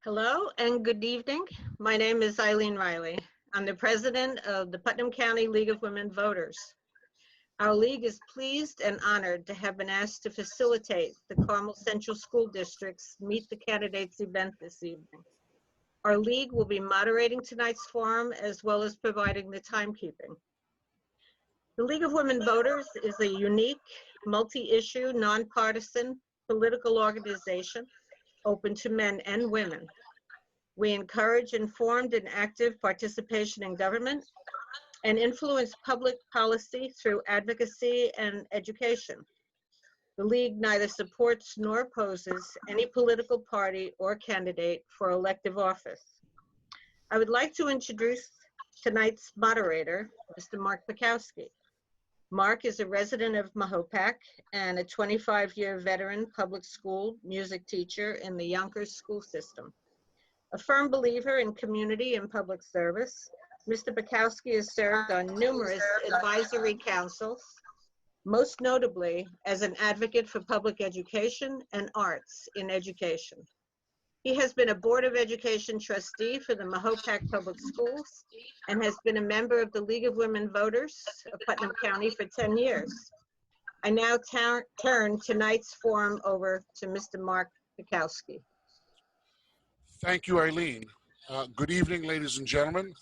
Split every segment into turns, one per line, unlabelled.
Hello and good evening. My name is Eileen Riley. I'm the president of the Putnam County League of Women Voters. Our league is pleased and honored to have been asked to facilitate the Carmel Central School District's Meet the Candidates event this evening. Our league will be moderating tonight's forum as well as providing the timekeeping. The League of Women Voters is a unique, multi-issue, nonpartisan political organization open to men and women. We encourage informed and active participation in government and influence public policy through advocacy and education. The League neither supports nor opposes any political party or candidate for elective office. I would like to introduce tonight's moderator, Mr. Mark Bukowski. Mark is a resident of Mahopac and a 25-year veteran public school music teacher in the Yonkers school system. A firm believer in community and public service, Mr. Bukowski has served on numerous advisory councils, most notably as an advocate for public education and arts in education. He has been a Board of Education trustee for the Mahopac Public Schools and has been a member of the League of Women Voters of Putnam County for 10 years. I now turn tonight's forum over to Mr. Mark Bukowski.
Thank you, Eileen. Good evening, ladies and gentlemen.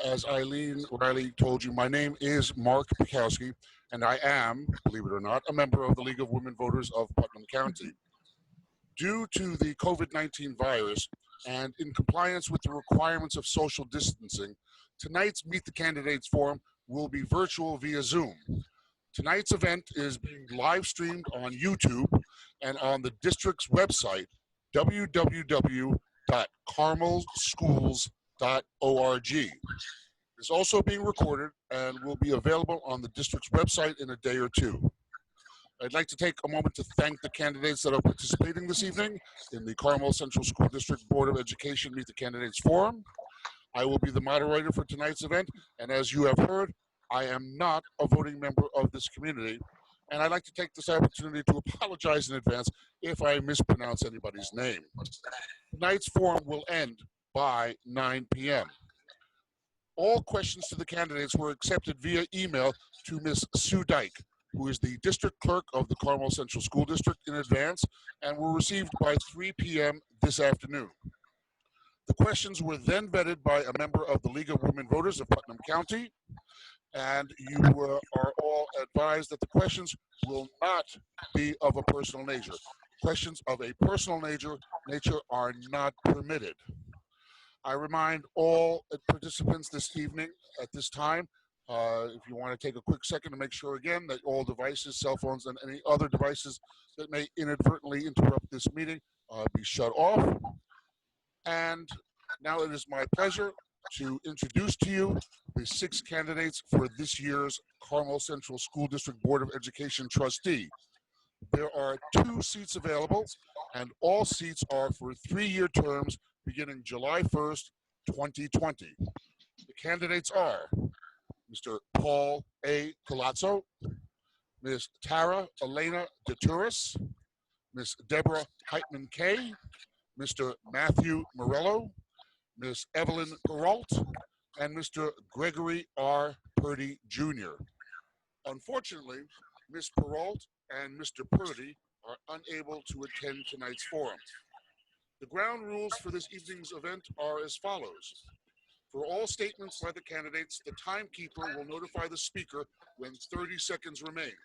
As Eileen Riley told you, my name is Mark Bukowski, and I am, believe it or not, a member of the League of Women Voters of Putnam County. Due to the COVID-19 virus and in compliance with the requirements of social distancing, tonight's Meet the Candidates Forum will be virtual via Zoom. Tonight's event is being live streamed on YouTube and on the district's website, www.carmelschools.org. It's also being recorded and will be available on the district's website in a day or two. I'd like to take a moment to thank the candidates that are participating this evening in the Carmel Central School District Board of Education Meet the Candidates Forum. I will be the moderator for tonight's event, and as you have heard, I am not a voting member of this community, and I'd like to take this opportunity to apologize in advance if I mispronounce anybody's name. Tonight's forum will end by 9 p.m. All questions to the candidates were accepted via email to Ms. Sue Dyke, who is the district clerk of the Carmel Central School District, in advance, and were received by 3 p.m. this afternoon. The questions were then vetted by a member of the League of Women Voters of Putnam County, and you are all advised that the questions will not be of a personal nature. Questions of a personal nature are not permitted. I remind all participants this evening at this time, if you want to take a quick second to make sure again that all devices, cell phones, and any other devices that may inadvertently interrupt this meeting be shut off. And now it is my pleasure to introduce to you the 6 candidates for this year's Carmel Central School District Board of Education trustee. There are 2 seats available, and all seats are for 3-year terms beginning July 1st, 2020. The candidates are Mr. Paul A. Colazzo, Ms. Cara Elena de Torres, Ms. Deborah Heitmann Kay, Mr. Matthew Morello, Ms. Evelyn Peralt, and Mr. Gregory R. Purdy, Jr. Unfortunately, Ms. Peralt and Mr. Purdy are unable to attend tonight's forum. The ground rules for this evening's event are as follows. For all statements by the candidates, the timekeeper will notify the speaker when 30 seconds remain.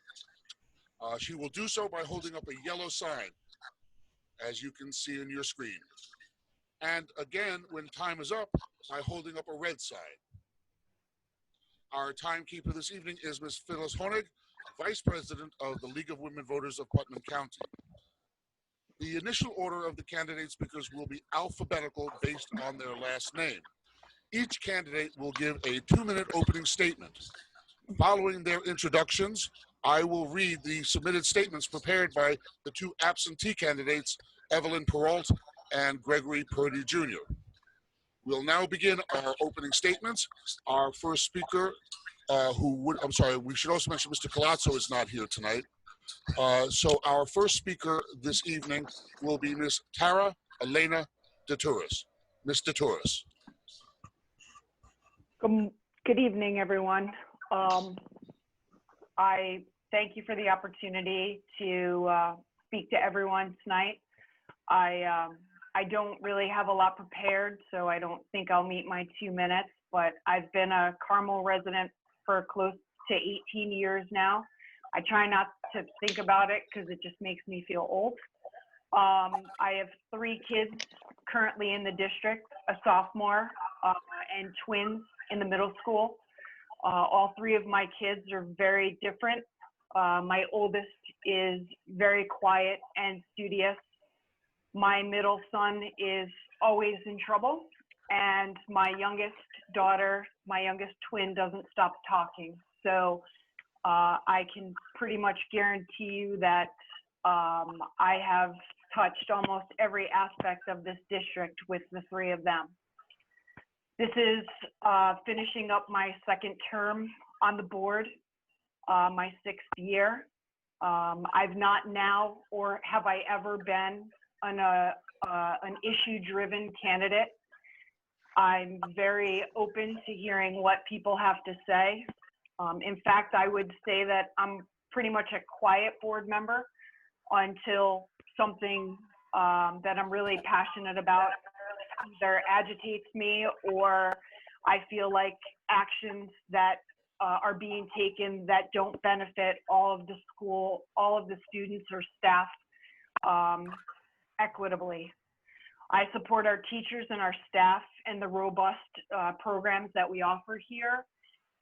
She will do so by holding up a yellow sign, as you can see on your screen. And again, when time is up, by holding up a red sign. Our timekeeper this evening is Ms. Phyllis Honig, Vice President of the League of Women Voters of Putnam County. The initial order of the candidate speakers will be alphabetical based on their last name. Each candidate will give a 2-minute opening statement. Following their introductions, I will read the submitted statements prepared by the 2 absentee candidates, Evelyn Peralt and Gregory Purdy, Jr. We'll now begin our opening statements. Our first speaker, we should also mention Mr. Colazzo is not here tonight. So our first speaker this evening will be Ms. Cara Elena DeTorres. Ms. DeTorres.
Good evening, everyone. I thank you for the opportunity to speak to everyone tonight. I don't really have a lot prepared, so I don't think I'll meet my 2 minutes, but I've been a Carmel resident for close to 18 years now. I try not to think about it because it just makes me feel old. I have 3 kids currently in the district, a sophomore and twins in the middle school. All 3 of my kids are very different. My oldest is very quiet and studious. My middle son is always in trouble. And my youngest daughter, my youngest twin, doesn't stop talking. So I can pretty much guarantee you that I have touched almost every aspect of this district with the 3 of them. This is finishing up my 2nd term on the board, my 6th year. I've not now, or have I ever been an issue-driven candidate. I'm very open to hearing what people have to say. In fact, I would say that I'm pretty much a quiet board member until something that I'm really passionate about either agitates me, or I feel like actions that are being taken that don't benefit all of the school, all of the students or staff equitably. I support our teachers and our staff and the robust programs that we offer here.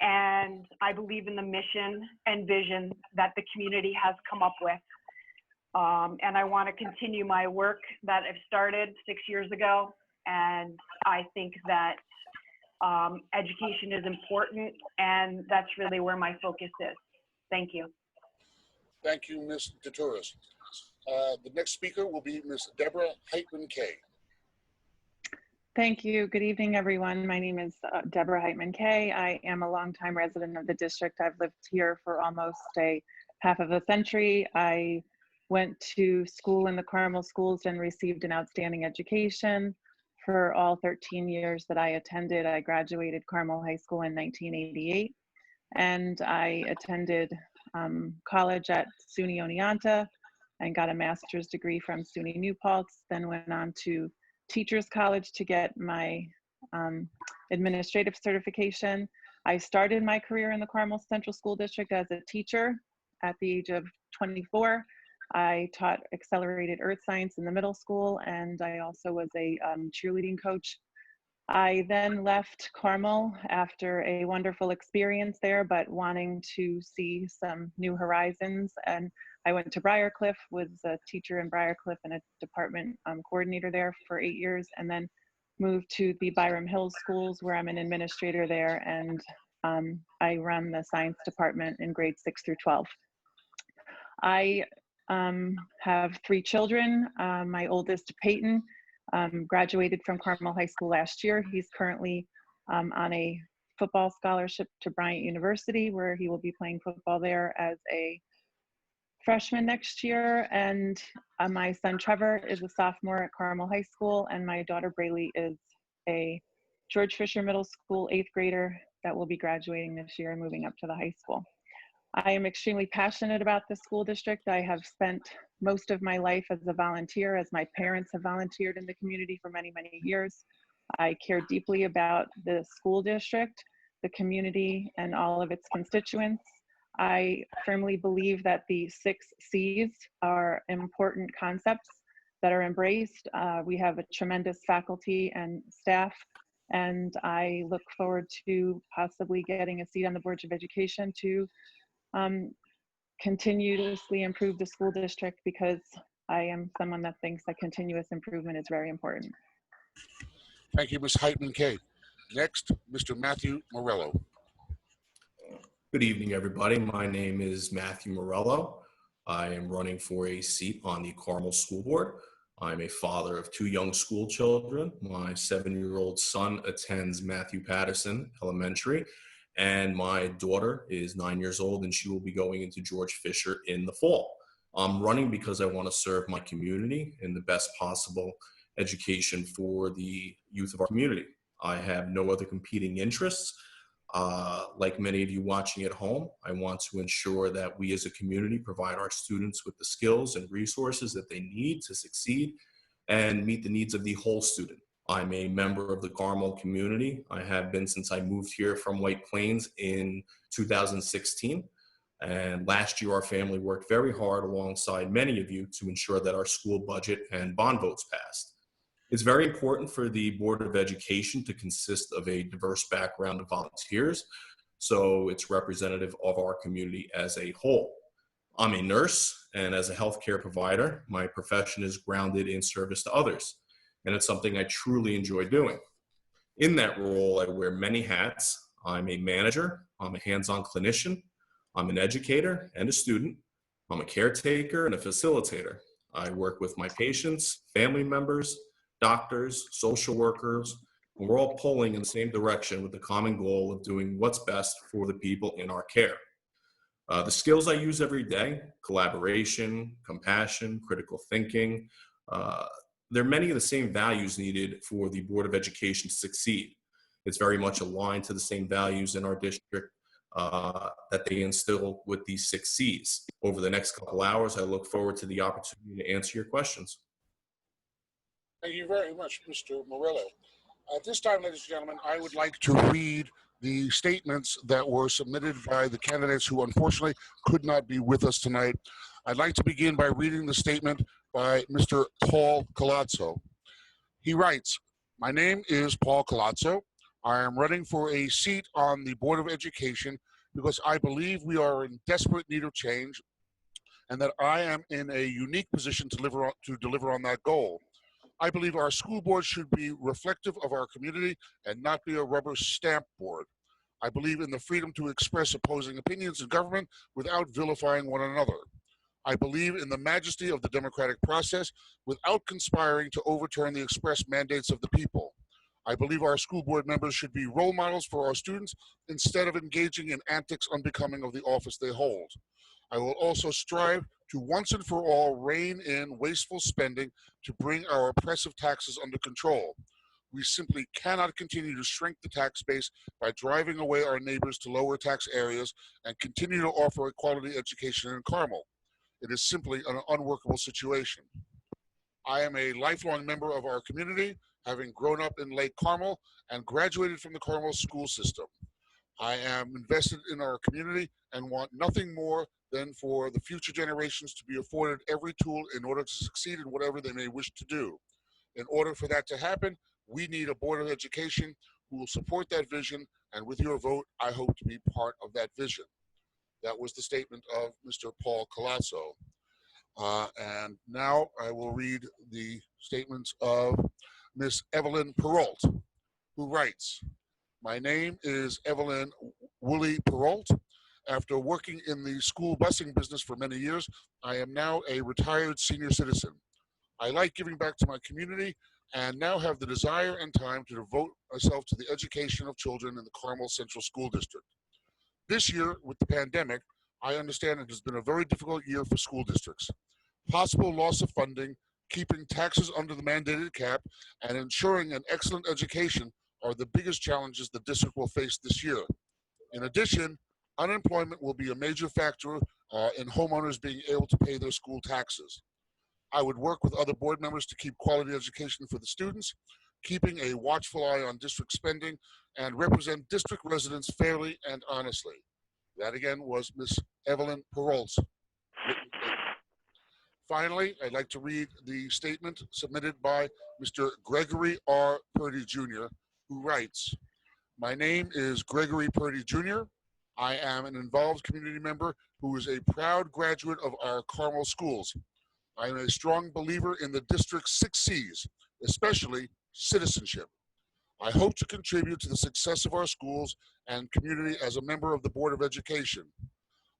And I believe in the mission and vision that the community has come up with. And I want to continue my work that I've started 6 years ago. And I think that education is important, and that's really where my focus is. Thank you.
Thank you, Ms. DeTorres. The next speaker will be Ms. Deborah Heitmann Kay.
Thank you. Good evening, everyone. My name is Deborah Heitmann Kay. I am a longtime resident of the district. I've lived here for almost a half of a century. I went to school in the Carmel schools and received an outstanding education. For all 13 years that I attended, I graduated Carmel High School in 1988, and I attended college at SUNY Oneonta and got a master's degree from SUNY New Paltz, then went on to Teachers College to get my administrative certification. I started my career in the Carmel Central School District as a teacher at the age of 24. I taught accelerated earth science in the middle school, and I also was a cheerleading coach. I then left Carmel after a wonderful experience there, but wanting to see some new horizons. And I went to Briarcliff, was a teacher in Briarcliff and a department coordinator there for 8 years, and then moved to the Byram Hills schools, where I'm an administrator there, and I run the science department in grades 6 through 12. I have 3 children. My oldest, Peyton, graduated from Carmel High School last year. He's currently on a football scholarship to Bryant University, where he will be playing football there as a freshman next year. And my son Trevor is a sophomore at Carmel High School, and my daughter Braylee is a George Fisher Middle School 8th grader that will be graduating this year and moving up to the high school. I am extremely passionate about the school district. I have spent most of my life as a volunteer, as my parents have volunteered in the community for many, many years. I care deeply about the school district, the community, and all of its constituents. I firmly believe that the 6 C's are important concepts that are embraced. We have a tremendous faculty and staff, and I look forward to possibly getting a seat on the boards of education to continuously improve the school district, because I am someone that thinks that continuous improvement is very important.
Thank you, Ms. Heitmann Kay. Next, Mr. Matthew Morello.
Good evening, everybody. My name is Matthew Morello. I am running for a seat on the Carmel School Board. I'm a father of 2 young school children. My 7-year-old son attends Matthew Patterson Elementary, and my daughter is 9 years old, and she will be going into George Fisher in the fall. I'm running because I want to serve my community in the best possible education for the youth of our community. I have no other competing interests. Like many of you watching at home, I want to ensure that we as a community provide our students with the skills and resources that they need to succeed and meet the needs of the whole student. I'm a member of the Carmel community. I have been since I moved here from White Plains in 2016. And last year, our family worked very hard alongside many of you to ensure that our school budget and bond votes passed. It's very important for the Board of Education to consist of a diverse background of volunteers, so it's representative of our community as a whole. I'm a nurse, and as a healthcare provider, my profession is grounded in service to others, and it's something I truly enjoy doing. In that role, I wear many hats. I'm a manager, I'm a hands-on clinician, I'm an educator and a student, I'm a caretaker and a facilitator. I work with my patients, family members, doctors, social workers, and we're all pulling in the same direction with the common goal of doing what's best for the people in our care. The skills I use every day, collaboration, compassion, critical thinking, there are many of the same values needed for the Board of Education to succeed. It's very much aligned to the same values in our district that they instill with these 6 C's. Over the next couple hours, I look forward to the opportunity to answer your questions.
Thank you very much, Mr. Morello. At this time, ladies and gentlemen, I would like to read the statements that were submitted by the candidates who unfortunately could not be with us tonight. I'd like to begin by reading the statement by Mr. Paul Colazzo. He writes, "My name is Paul Colazzo. I am running for a seat on the Board of Education because I believe we are in desperate need of change and that I am in a unique position to deliver on that goal. I believe our school board should be reflective of our community and not be a rubber stamp board. I believe in the freedom to express opposing opinions in government without vilifying one another. I believe in the majesty of the democratic process without conspiring to overturn the express mandates of the people. I believe our school board members should be role models for our students instead of engaging in antics unbecoming of the office they hold. I will also strive to once and for all rein in wasteful spending to bring our oppressive taxes under control. We simply cannot continue to shrink the tax base by driving away our neighbors to lower tax areas and continue to offer a quality education in Carmel. It is simply an unworkable situation. I am a lifelong member of our community, having grown up in Lake Carmel and graduated from the Carmel school system. I am invested in our community and want nothing more than for the future generations to be afforded every tool in order to succeed in whatever they may wish to do. In order for that to happen, we need a Board of Education who will support that vision, and with your vote, I hope to be part of that vision." That was the statement of Mr. Paul Colazzo. And now I will read the statements of Miss Evelyn Perrault, who writes, "My name is Evelyn Woolley Perrault. After working in the school busing business for many years, I am now a retired senior citizen. I like giving back to my community and now have the desire and time to devote myself to the education of children in the Carmel Central School District. This year, with the pandemic, I understand it has been a very difficult year for school districts. Possible loss of funding, keeping taxes under the mandated cap, and ensuring an excellent education are the biggest challenges the district will face this year. In addition, unemployment will be a major factor in homeowners being able to pay their school taxes. I would work with other board members to keep quality education for the students, keeping a watchful eye on district spending, and represent district residents fairly and honestly." That again was Ms. Evelyn Perrault's written statement. Finally, I'd like to read the statement submitted by Mr. Gregory R. Purdy Jr., who writes, "My name is Gregory Purdy Jr. I am an involved community member who is a proud graduate of our Carmel schools. I am a strong believer in the district's 6 C's, especially citizenship. I hope to contribute to the success of our schools and community as a member of the Board of Education.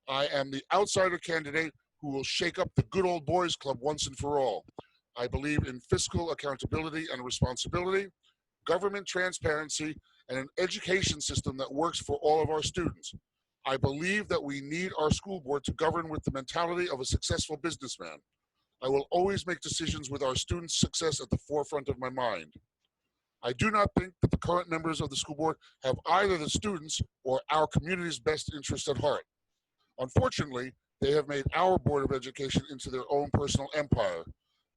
I am the outsider candidate who will shake up the good old boys club once and for all. I believe in fiscal accountability and responsibility, government transparency, and an education system that works for all of our students. I believe that we need our school board to govern with the mentality of a successful businessman. I will always make decisions with our students' success at the forefront of my mind. I do not think that the current members of the school board have either the students or our community's best interest at heart. Unfortunately, they have made our Board of Education into their own personal empire.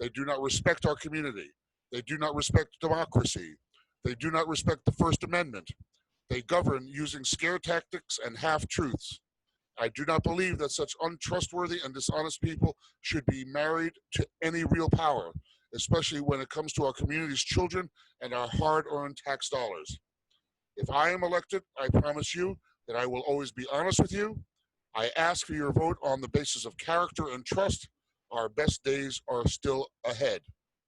They do not respect our community. They do not respect democracy. They do not respect the First Amendment. They govern using scare tactics and half-truths. I do not believe that such untrustworthy and dishonest people should be married to any real power, especially when it comes to our community's children and our hard-earned tax dollars. If I am elected, I promise you that I will always be honest with you. I ask for your vote on the basis of character and trust. Our best days are still ahead.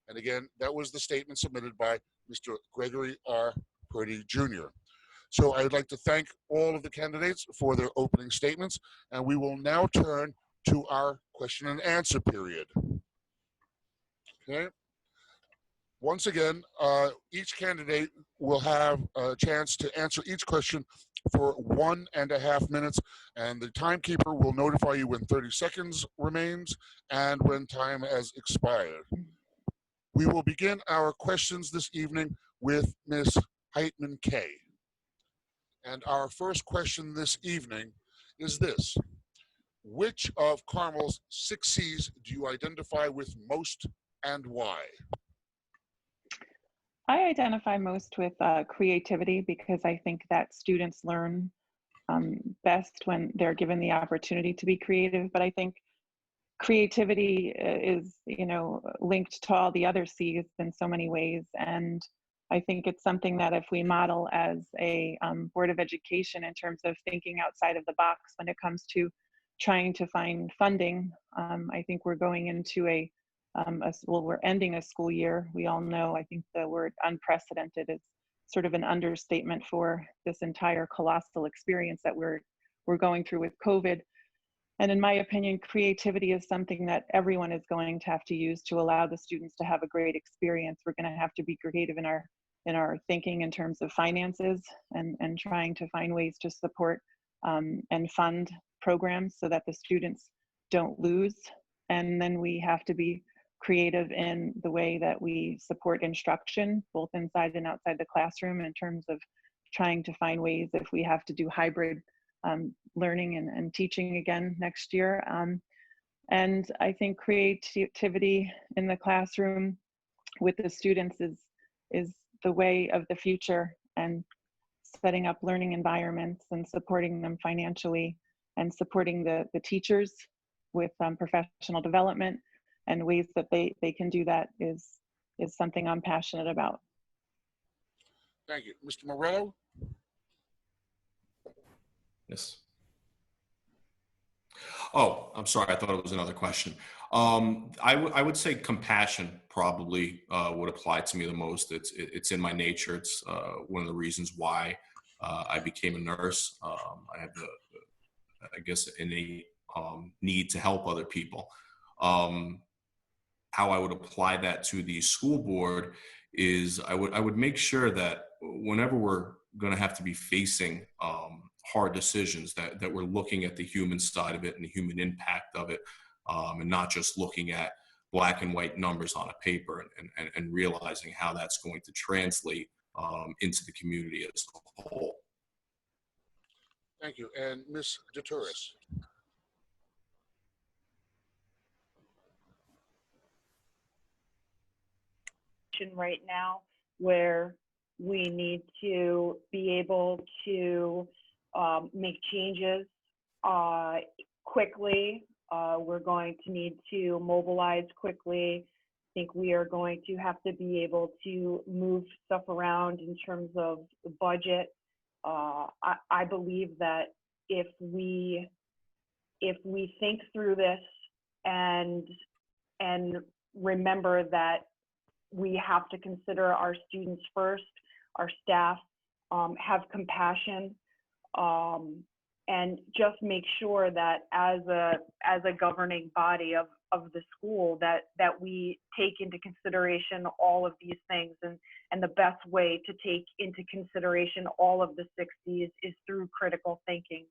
And again, that was the statement submitted by Mr. Gregory R. Purdy Jr. So I'd like to thank all of the candidates for their opening statements, and we will now turn to our question and answer period. Okay. Once again, each candidate will have a chance to answer each question for 1.5 minutes, and the timekeeper will notify you when 30 seconds remains and when time has expired. We will begin our questions this evening with Ms. Heitmann Kay. And our first question this evening is this: which of Carmel's 6 C's do you identify with most and why?
I identify most with creativity, because I think that students learn best when they're given the opportunity to be creative. But I think creativity is, linked to all the other C's in so many ways. And I think it's something that if we model as a Board of Education in terms of thinking outside of the box when it comes to trying to find funding, I think we're going into we're ending a school year. We all know, I think the word unprecedented is sort of an understatement for this entire colossal experience that we're going through with COVID. And in my opinion, creativity is something that everyone is going to have to use to allow the students to have a great experience. We're going to have to be creative in our thinking in terms of finances, and trying to find ways to support and fund programs so that the students don't lose. And then we have to be creative in the way that we support instruction, both inside and outside the classroom, in terms of trying to find ways, if we have to do hybrid learning and teaching again next year. And I think creativity in the classroom with the students is the way of the future, and setting up learning environments and supporting them financially, and supporting the teachers with professional development and ways that they can do that is something I'm passionate about.
Thank you. Mr. Morello?
Yes. Oh, I'm sorry. I thought it was another question. I would say compassion probably would apply to me the most. It's in my nature. It's one of the reasons why I became a nurse. I have I guess, innate need to help other people. How I would apply that to the school board is I would make sure that whenever we're going to have to be facing hard decisions, that we're looking at the human side of it and the human impact of it, and not just looking at black and white numbers on a paper, and realizing how that's going to translate into the community as a whole.
Thank you. And Ms. Torres?
Right now, where we need to be able to make changes quickly. We're going to need to mobilize quickly. I think we are going to have to be able to move stuff around in terms of the budget. I believe that if we think through this and remember that we have to consider our students first, our staff, have compassion, and just make sure that as a governing body of the school, that we take into consideration all of these things, and the best way to take into consideration all of the 6 Ds is through critical thinking,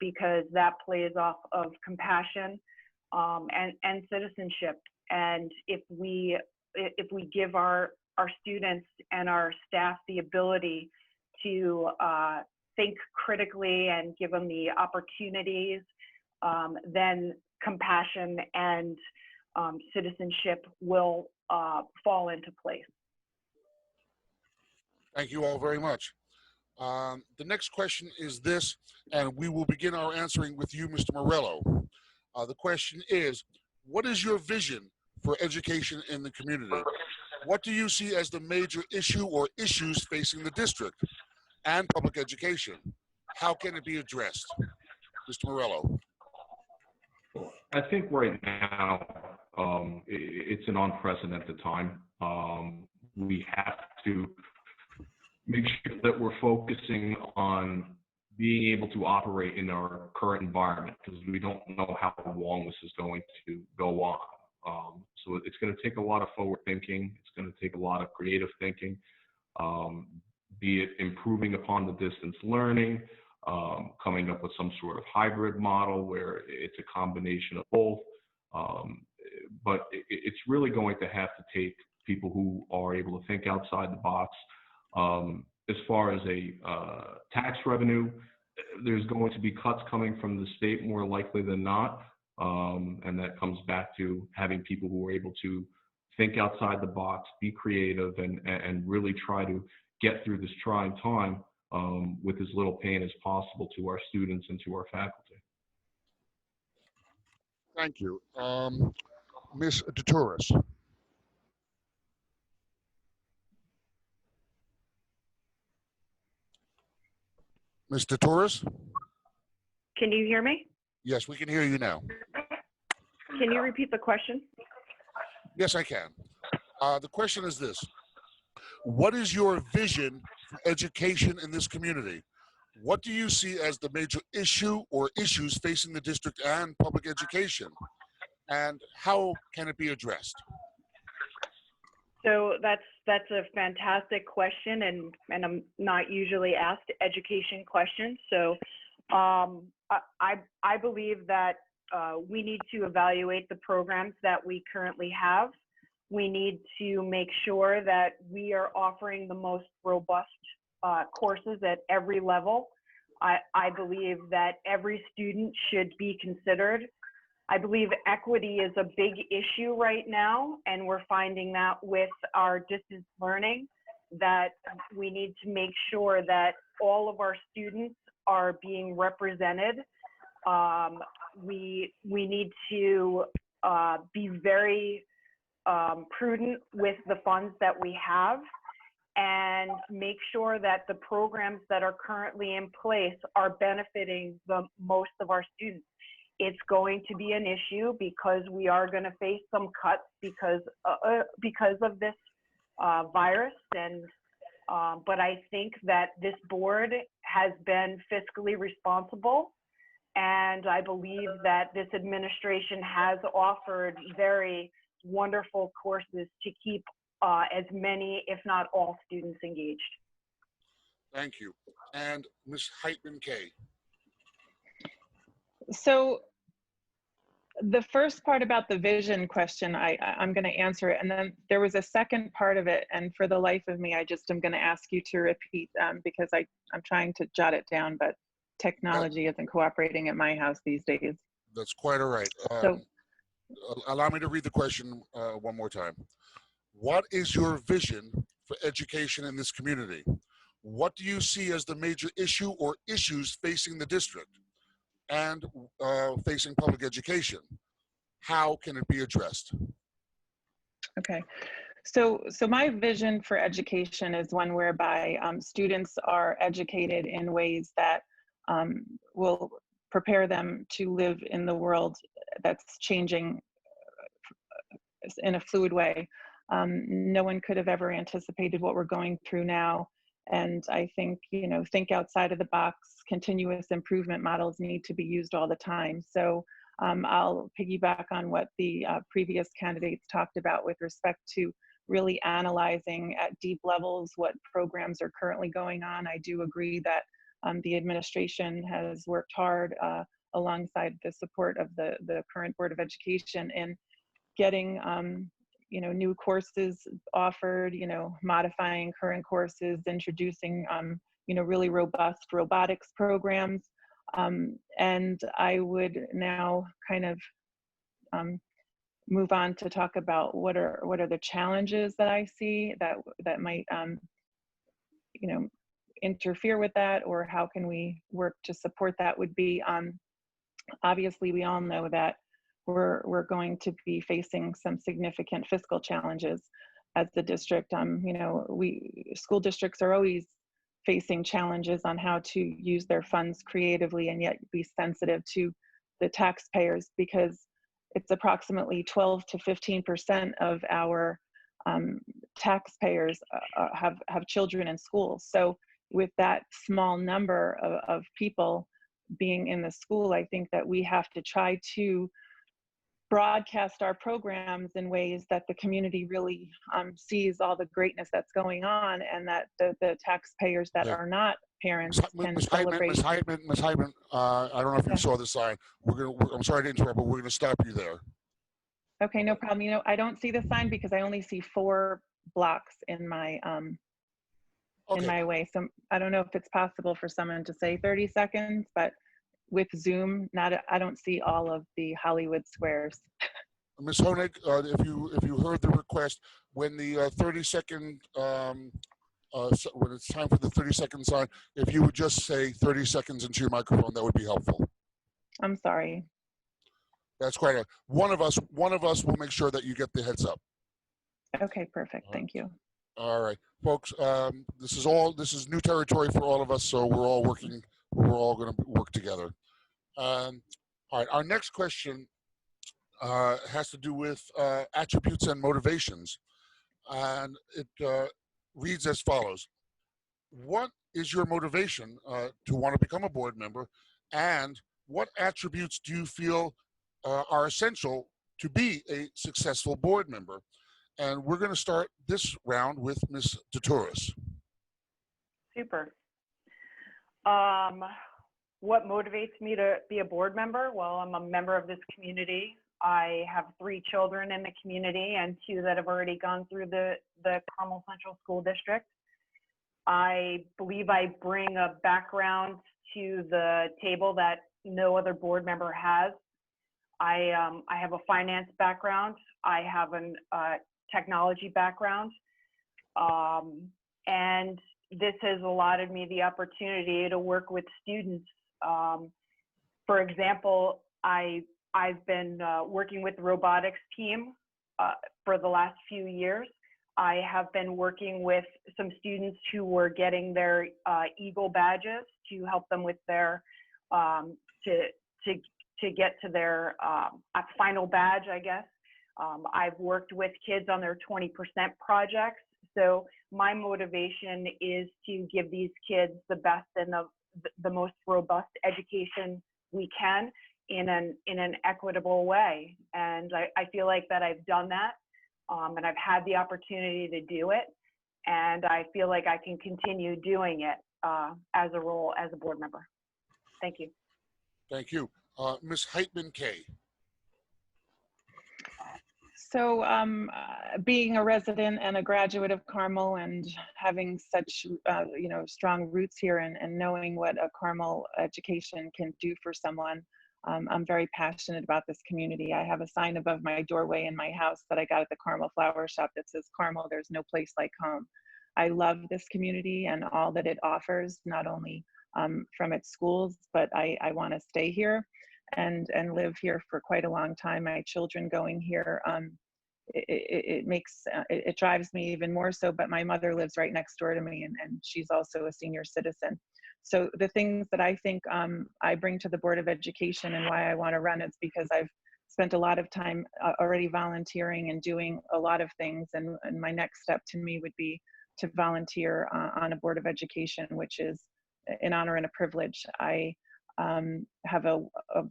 because that plays off of compassion and citizenship. And if we give our students and our staff the ability to think critically and give them the opportunities, then compassion and citizenship will fall into place.
Thank you all very much. The next question is this, and we will begin our answering with you, Mr. Morello. The question is, what is your vision for education in the community? What do you see as the major issue or issues facing the district and public education? How can it be addressed? Mr. Morello.
I think right now it's an unprecedented time. We have to make sure that we're focusing on being able to operate in our current environment, because we don't know how long this is going to go on. So it's going to take a lot of forward thinking. It's going to take a lot of creative thinking, be it improving upon the distance learning, coming up with some sort of hybrid model where it's a combination of both. But it's really going to have to take people who are able to think outside the box. As far as a tax revenue, there's going to be cuts coming from the state more likely than not. And that comes back to having people who are able to think outside the box, be creative, and really try to get through this trying time with as little pain as possible to our students and to our faculty.
Thank you. Ms. Torres. Mr. Torres?
Can you hear me?
Yes, we can hear you now.
Can you repeat the question?
Yes, I can. The question is this. What is your vision for education in this community? What do you see as the major issue or issues facing the district and public education? And how can it be addressed?
So that's a fantastic question, and I'm not usually asked education questions. So I believe that we need to evaluate the programs that we currently have. We need to make sure that we are offering the most robust courses at every level. I believe that every student should be considered. I believe equity is a big issue right now, and we're finding that with our distance learning, that we need to make sure that all of our students are being represented. We need to be very prudent with the funds that we have and make sure that the programs that are currently in place are benefiting the most of our students. It's going to be an issue because we are going to face some cuts because of this virus, and but I think that this board has been fiscally responsible, and I believe that this administration has offered very wonderful courses to keep as many, if not all, students engaged.
Thank you. And Ms. Heitmann Kay.
So the first part about the vision question, I'm going to answer it. And then there was a second part of it. And for the life of me, I just am going to ask you to repeat because I'm trying to jot it down, but technology isn't cooperating at my house these days.
That's quite all right.
So,
allow me to read the question one more time. What is your vision for education in this community? What do you see as the major issue or issues facing the district and facing public education? How can it be addressed?
okay. So my vision for education is one whereby students are educated in ways that will prepare them to live in the world that's changing in a fluid way. No one could have ever anticipated what we're going through now. And I think, think outside of the box, continuous improvement models need to be used all the time. So I'll piggyback on what the previous candidates talked about with respect to really analyzing at deep levels what programs are currently going on. I do agree that the administration has worked hard alongside the support of the current Board of Education in getting, new courses offered, modifying current courses, introducing, really robust robotics programs. And I would now kind of move on to talk about what are the challenges that I see that might, interfere with that, or how can we work to support that. Would be, obviously we all know that we're going to be facing some significant fiscal challenges as the district. School districts are always facing challenges on how to use their funds creatively and yet be sensitive to the taxpayers, because it's approximately 12 to 15% of our taxpayers have children in school. So with that small number of people being in the school, I think that we have to try to broadcast our programs in ways that the community really sees all the greatness that's going on, and that the taxpayers that are not parents can celebrate.
Ms. Heitmann, I don't know if you saw the sign. I'm sorry to interrupt, but we're going to stop you there.
Okay, no problem. I don't see the sign because I only see 4 blocks in my in my way. So I don't know if it's possible for someone to say 30 seconds, but with Zoom, I don't see all of the Hollywood squares.
Ms. Honig, if you heard the request, when the 30-second when it's time for the 30-second sign, if you would just say 30 seconds into your microphone, that would be helpful.
I'm sorry.
That's quite one of us will make sure that you get the heads up.
Okay, perfect. Thank you.
All right, folks. This is new territory for all of us, so we're all going to work together. All right, our next question has to do with attributes and motivations, and it reads as follows: what is your motivation to want to become a board member, and what attributes do you feel are essential to be a successful board member? And we're going to start this round with Ms. Torres.
Super. What motivates me to be a board member? Well, I'm a member of this community. I have 3 children in the community and 2 that have already gone through the Carmel Central School District. I believe I bring a background to the table that no other board member has. I have a finance background. I have a technology background. And this has allotted me the opportunity to work with students. For example, I've been working with the robotics team for the last few years. I have been working with some students who were getting their Eagle badges to help them with their to get to their final badge, I guess. I've worked with kids on their 20% projects. So my motivation is to give these kids the best and the most robust education we can in an equitable way. And I feel like that I've done that, and I've had the opportunity to do it. And I feel like I can continue doing it as a role as a board member. Thank you.
Thank you. Ms. Heitmann Kay.
So being a resident and a graduate of Carmel and having such strong roots here, and knowing what a Carmel education can do for someone, I'm very passionate about this community. I have a sign above my doorway in my house that I got at the Carmel Flower Shop that says, "Carmel, there's no place like home." I love this community and all that it offers, not only from its schools, but I want to stay here and live here for quite a long time. My children going here, it drives me even more so, but my mother lives right next door to me, and she's also a senior citizen. So the things that I think I bring to the Board of Education and why I want to run is because I've spent a lot of time already volunteering and doing a lot of things, and my next step to me would be to volunteer on a Board of Education, which is an honor and a privilege. I have a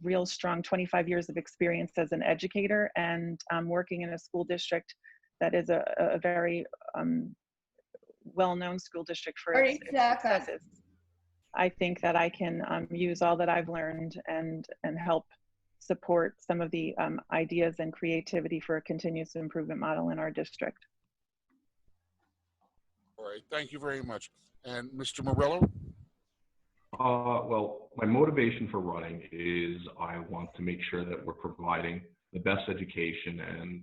real strong 25 years of experience as an educator, and working in a school district that is a very well-known school district for its successes. I think that I can use all that I've learned and help support some of the ideas and creativity for a continuous improvement model in our district.
All right, thank you very much. And Mr. Morello?
Well, my motivation for running is I want to make sure that we're providing the best education and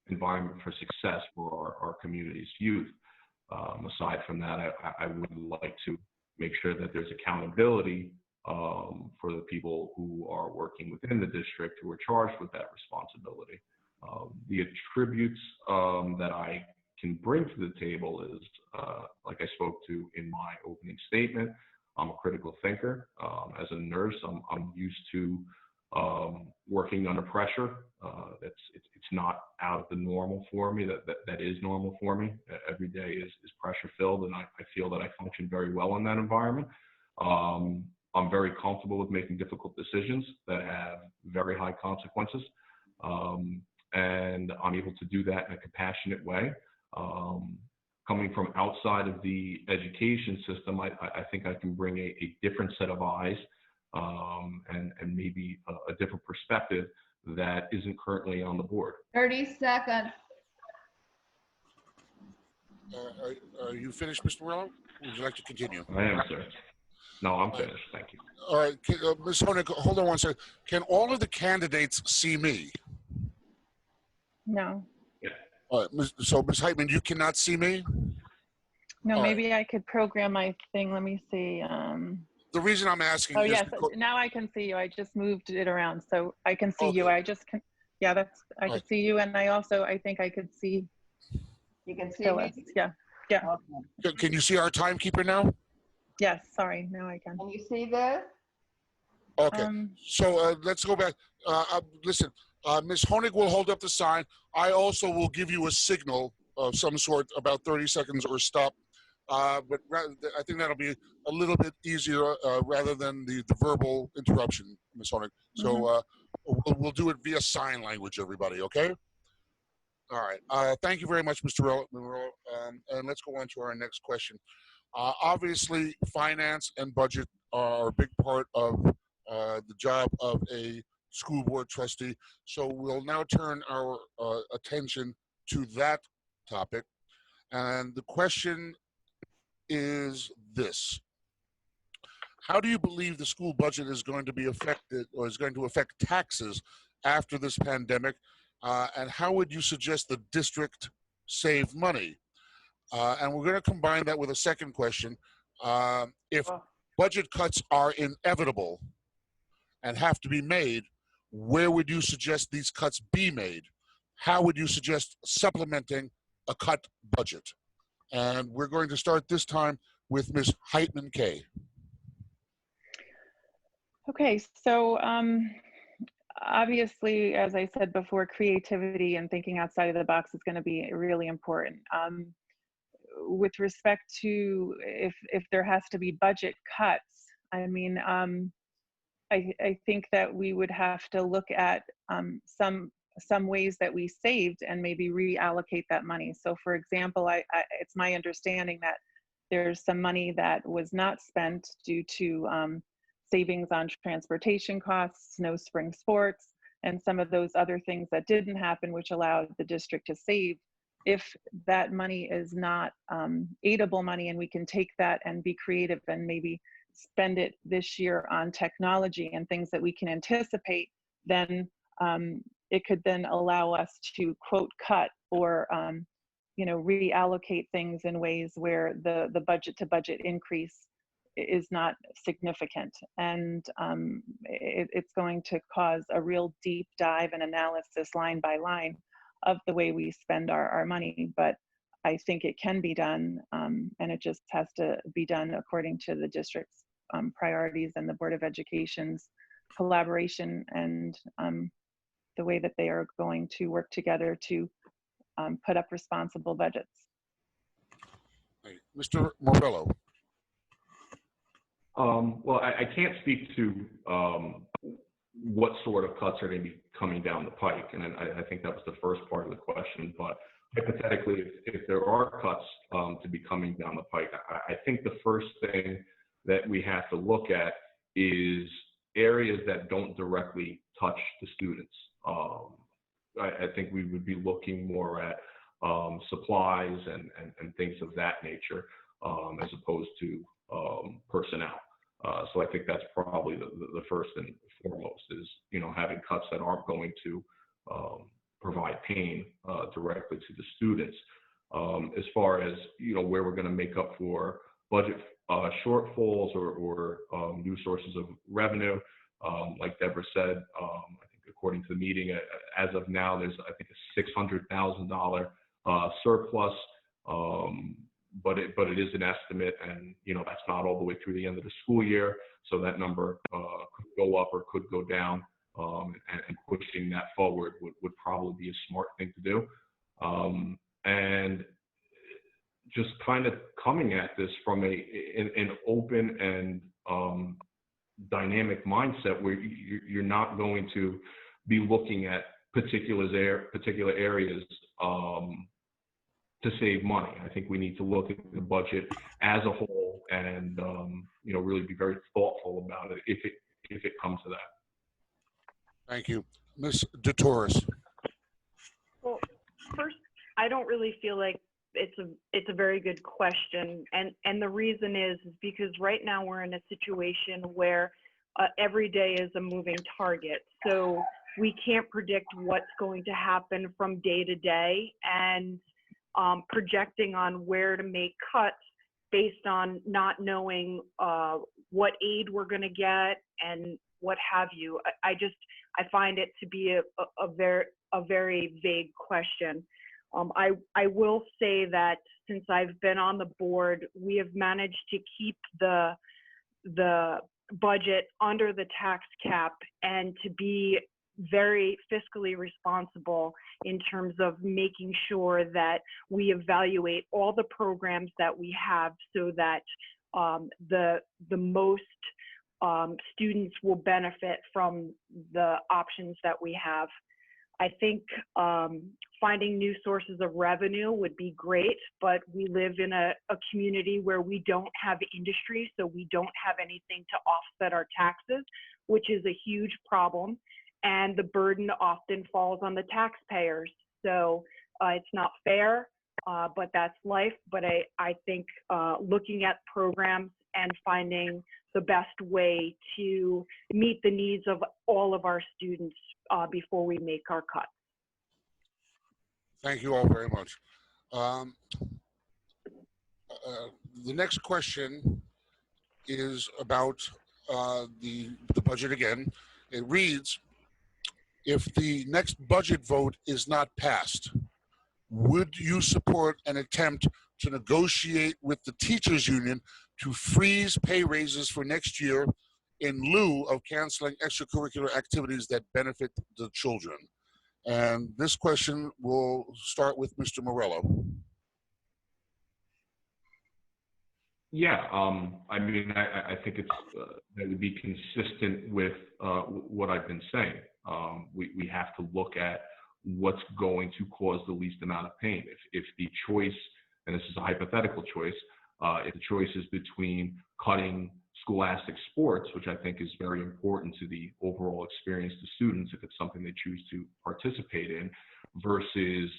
environment for success for our community's youth. Aside from that, I would like to make sure that there's accountability for the people who are working within the district who are charged with that responsibility. The attributes that I can bring to the table is, like I spoke to in my opening statement, I'm a critical thinker. As a nurse, I'm used to working under pressure. It's not out of the normal for me. That is normal for me. Every day is pressure filled, and I feel that I function very well in that environment. I'm very comfortable with making difficult decisions that have very high consequences, and I'm able to do that in a compassionate way. Coming from outside of the education system, I think I can bring a different set of eyes and maybe a different perspective that isn't currently on the board.
30 seconds.
Are you finished, Mr. Morello? Would you like to continue?
I am, sir. No, I'm finished. Thank you.
All right, Ms. Honig, hold on one second. Can all of the candidates see me?
No.
All right, so Ms. Heitmann, you cannot see me?
No,
All
maybe I could program my thing. Let me see.
The reason I'm asking
Oh,
is
yes,
because,
now I can see you. I just moved it around, so I can see you.
Okay.
I just can, yeah, that's, I
Right.
could see you, and I think I could see
You can see
Phyllis.
me?
Yeah,
Okay.
can you see our timekeeper now?
yes, sorry, now I can.
Can you see this?
Okay, so let's go back. Listen, Ms. Honig will hold up the sign. I also will give you a signal of some sort, about 30 seconds or stop. But I think that'll be a little bit easier rather than the verbal interruption, Ms. Honig. So we'll do it via sign language, everybody, okay? All right, thank you very much, Mr. Morello. And let's go on to our next question. Obviously, finance and budget are a big part of the job of a school board trustee. So we'll now turn our attention to that topic. And the question is this: how do you believe the school budget is going to be affected, or is going to affect taxes after this pandemic? And how would you suggest the district save money? And we're going to combine that with a second question. If budget cuts are inevitable and have to be made, where would you suggest these cuts be made? How would you suggest supplementing a cut budget? And we're going to start this time with Ms. Heitmann Kay.
Okay, so obviously, as I said before, creativity and thinking outside of the box is going to be really important. With respect to if there has to be budget cuts, I mean, I think that we would have to look at some ways that we saved and maybe reallocate that money. So for example, it's my understanding that there's some money that was not spent due to savings on transportation costs, snow spring sports, and some of those other things that didn't happen, which allowed the district to save. If that money is not aidable money, and we can take that and be creative and maybe spend it this year on technology and things that we can anticipate, then it could then allow us to quote cut or reallocate things in ways where the budget to budget increase is not significant. And it's going to cause a real deep dive and analysis line by line of the way we spend our money. But I think it can be done, and it just has to be done according to the district's priorities and the Board of Education's collaboration and the way that they are going to work together to put up responsible budgets.
Mr. Morello.
Well, I can't speak to what sort of cuts are going to be coming down the pike, and I think that was the first part of the question. But hypothetically, if there are cuts to be coming down the pike, I think the first thing that we have to look at is areas that don't directly touch the students. I think we would be looking more at supplies and things of that nature, as opposed to personnel. So I think that's probably the first and foremost is, having cuts that aren't going to provide pain directly to the students. As far as, where we're going to make up for budget shortfalls or new sources of revenue, like Deborah said, I think according to the meeting, as of now, there's, I think, a $600,000 surplus. But it is an estimate, and that's not all the way through the end of the school year, so that number could go up or could go down, and pushing that forward would probably be a smart thing to do. And just kind of coming at this from an open and dynamic mindset, where you're not going to be looking at particular areas to save money. I think we need to look at the budget as a whole and really be very thoughtful about it if it comes to that.
Thank you. Ms. Torres.
Well, first, I don't really feel like it's a very good question, and the reason is because right now we're in a situation where every day is a moving target. So we can't predict what's going to happen from day to day, and projecting on where to make cuts based on not knowing what aid we're going to get and what have you. I find it to be a very vague question. I will say that since I've been on the board, we have managed to keep the budget under the tax cap and to be very fiscally responsible in terms of making sure that we evaluate all the programs that we have so that the most students will benefit from the options that we have. I think finding new sources of revenue would be great, but we live in a community where we don't have industry, so we don't have anything to offset our taxes, which is a huge problem. And the burden often falls on the taxpayers. So it's not fair, but that's life. But I think looking at programs and finding the best way to meet the needs of all of our students before we make our cuts.
Thank you all very much. The next question is about the budget again. It reads, if the next budget vote is not passed, would you support an attempt to negotiate with the teachers union to freeze pay raises for next year in lieu of canceling extracurricular activities that benefit the children? And this question will start with Mr. Morello.
Yeah, I mean, I think it's that would be consistent with what I've been saying. We have to look at what's going to cause the least amount of pain. If the choice, and this is a hypothetical choice, if the choice is between cutting scholastic sports, which I think is very important to the overall experience to students if it's something they choose to participate in, versus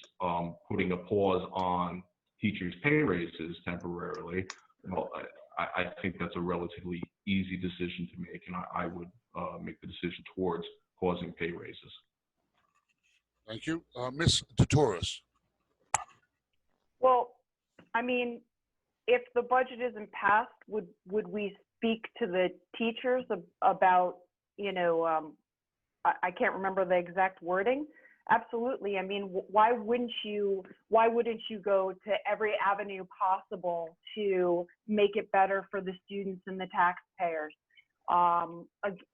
putting a pause on teachers' pay raises temporarily, well, I think that's a relatively easy decision to make, and I would make the decision towards pausing pay raises.
Thank you. Ms. Torres.
Well, I mean, if the budget isn't passed, would we speak to the teachers about, I can't remember the exact wording. Absolutely. I mean, why wouldn't you go to every avenue possible to make it better for the students and the taxpayers?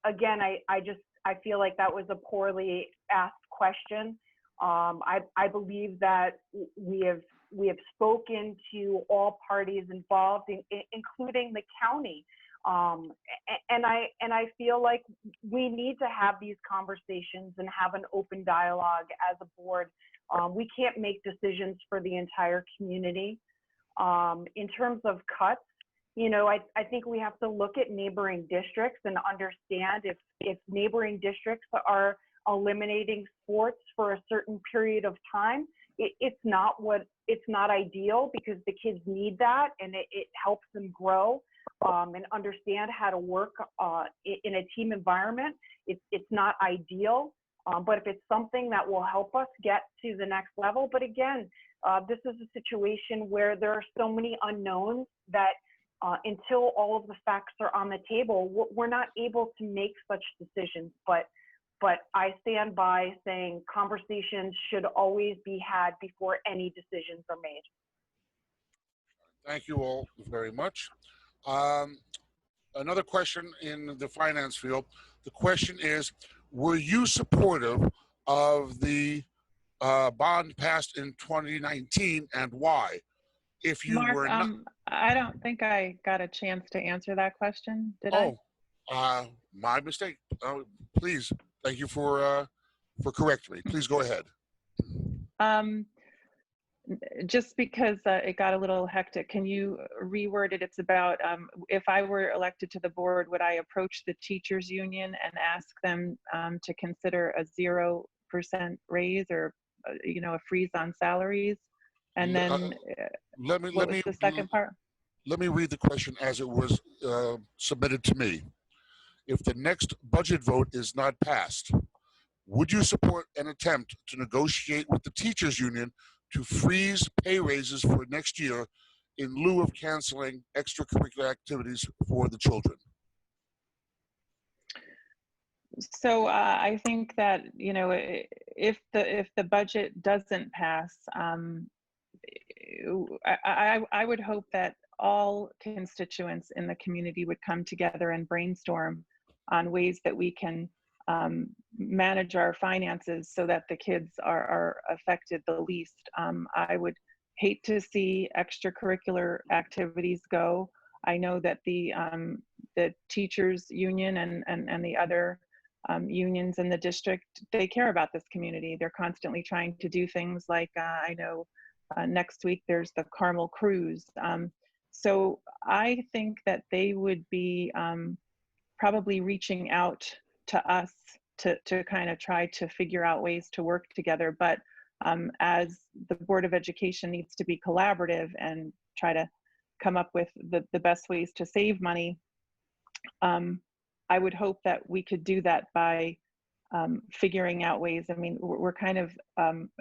Again, I feel like that was a poorly asked question. I believe that we have spoken to all parties involved, including the county. And I feel like we need to have these conversations and have an open dialogue as a board. We can't make decisions for the entire community. In terms of cuts, I think we have to look at neighboring districts and understand if neighboring districts are eliminating sports for a certain period of time, it's not ideal, because the kids need that, and it helps them grow and understand how to work in a team environment. It's not ideal, but if it's something that will help us get to the next level. But again, this is a situation where there are so many unknowns that until all of the facts are on the table, we're not able to make such decisions. But I stand by saying conversations should always be had before any decisions are made.
Thank you all very much. Another question in the finance field. The question is, were you supportive of the bond passed in 2019, and why? If you
Mark,
were not,
I don't think I got a chance to answer that question. Did I?
My mistake. Please, thank you for correcting me. Please go ahead.
Just because it got a little hectic, can you reword it? It's about if I were elected to the board, would I approach the teachers union and ask them to consider a 0% raise, or a freeze on salaries? And then
let me
the second part?
Let me read the question as it was submitted to me. If the next budget vote is not passed, would you support an attempt to negotiate with the teachers union to freeze pay raises for next year in lieu of canceling extracurricular activities for the children?
So I think that if the budget doesn't pass, I would hope that all constituents in the community would come together and brainstorm on ways that we can manage our finances so that the kids are affected the least. I would hate to see extracurricular activities go. I know that the teachers union and the other unions in the district, they care about this community. They're constantly trying to do things like, I know next week there's the Carmel cruise. So I think that they would be probably reaching out to us to kind of try to figure out ways to work together. But as the Board of Education needs to be collaborative and try to come up with the best ways to save money, I would hope that we could do that by figuring out ways. I mean, we're kind of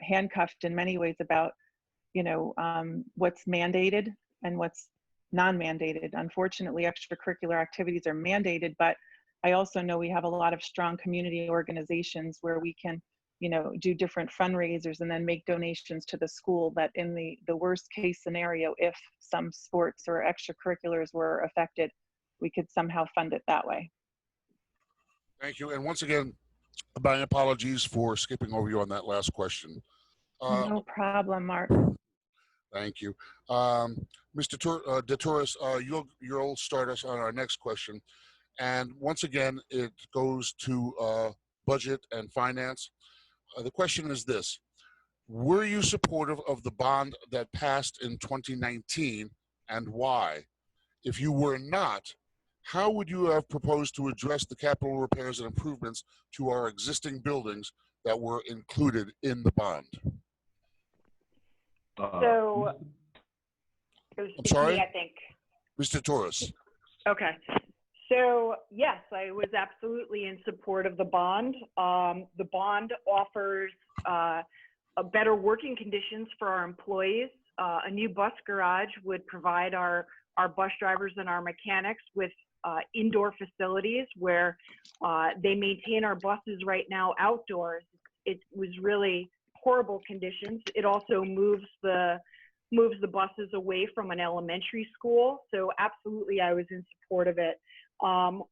handcuffed in many ways about, what's mandated and what's non-mandated. Unfortunately, extracurricular activities are mandated, but I also know we have a lot of strong community organizations where we can, do different fundraisers and then make donations to the school, that in the worst case scenario, if some sports or extracurriculars were affected, we could somehow fund it that way.
Thank you. And once again, my apologies for skipping over you on that last question.
No problem, Mark.
Thank you. Mr. De Torres, you'll start us on our next question. And once again, it goes to budget and finance. The question is this: were you supportive of the bond that passed in 2019, and why? If you were not, how would you have proposed to address the capital repairs and improvements to our existing buildings that were included in the bond?
So,
I'm sorry?
I think.
Mr. Torres.
Okay. So yes, I was absolutely in support of the bond. The bond offers better working conditions for our employees. A new bus garage would provide our bus drivers and our mechanics with indoor facilities where they maintain our buses right now outdoors. It was really horrible conditions. It also moves the buses away from an elementary school. So absolutely, I was in support of it.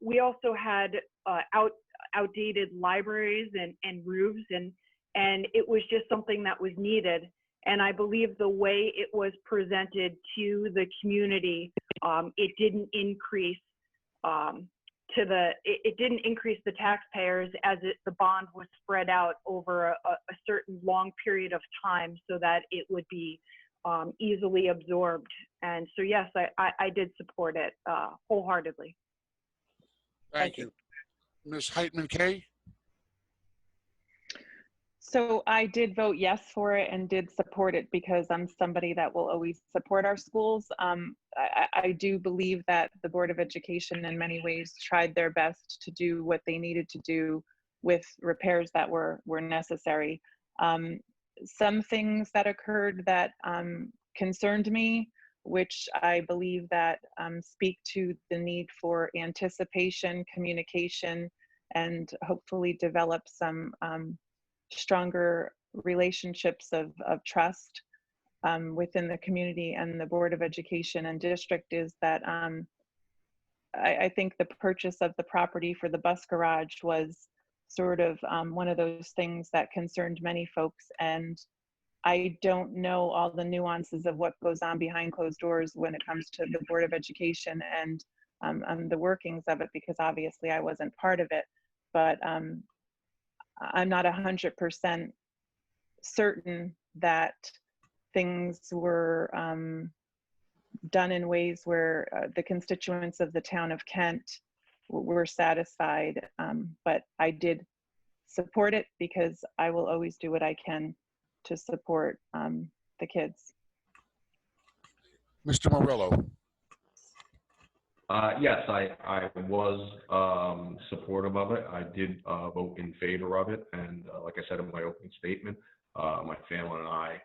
We also had outdated libraries and roofs, and it was just something that was needed. And I believe the way it was presented to the community, it didn't increase it didn't increase the taxpayers, as the bond was spread out over a certain long period of time so that it would be easily absorbed. And so, yes, I did support it wholeheartedly.
Thank you. Ms. Heitmann Kay?
So I did vote yes for it and did support it because I'm somebody that will always support our schools. I do believe that the Board of Education in many ways tried their best to do what they needed to do with repairs that were necessary. Some things that occurred that concerned me, which I believe that speak to the need for anticipation, communication, and hopefully develop some stronger relationships of trust within the community and the Board of Education and district, is that I think the purchase of the property for the bus garage was sort of one of those things that concerned many folks. And I don't know all the nuances of what goes on behind closed doors when it comes to the Board of Education and the workings of it, because obviously I wasn't part of it. But I'm not 100% certain that things were done in ways where the constituents of the town of Kent were satisfied. But I did support it because I will always do what I can to support the kids.
Mr. Morello?
Yes, I was supportive of it. I did vote in favor of it. And like I said in my opening statement, my family and I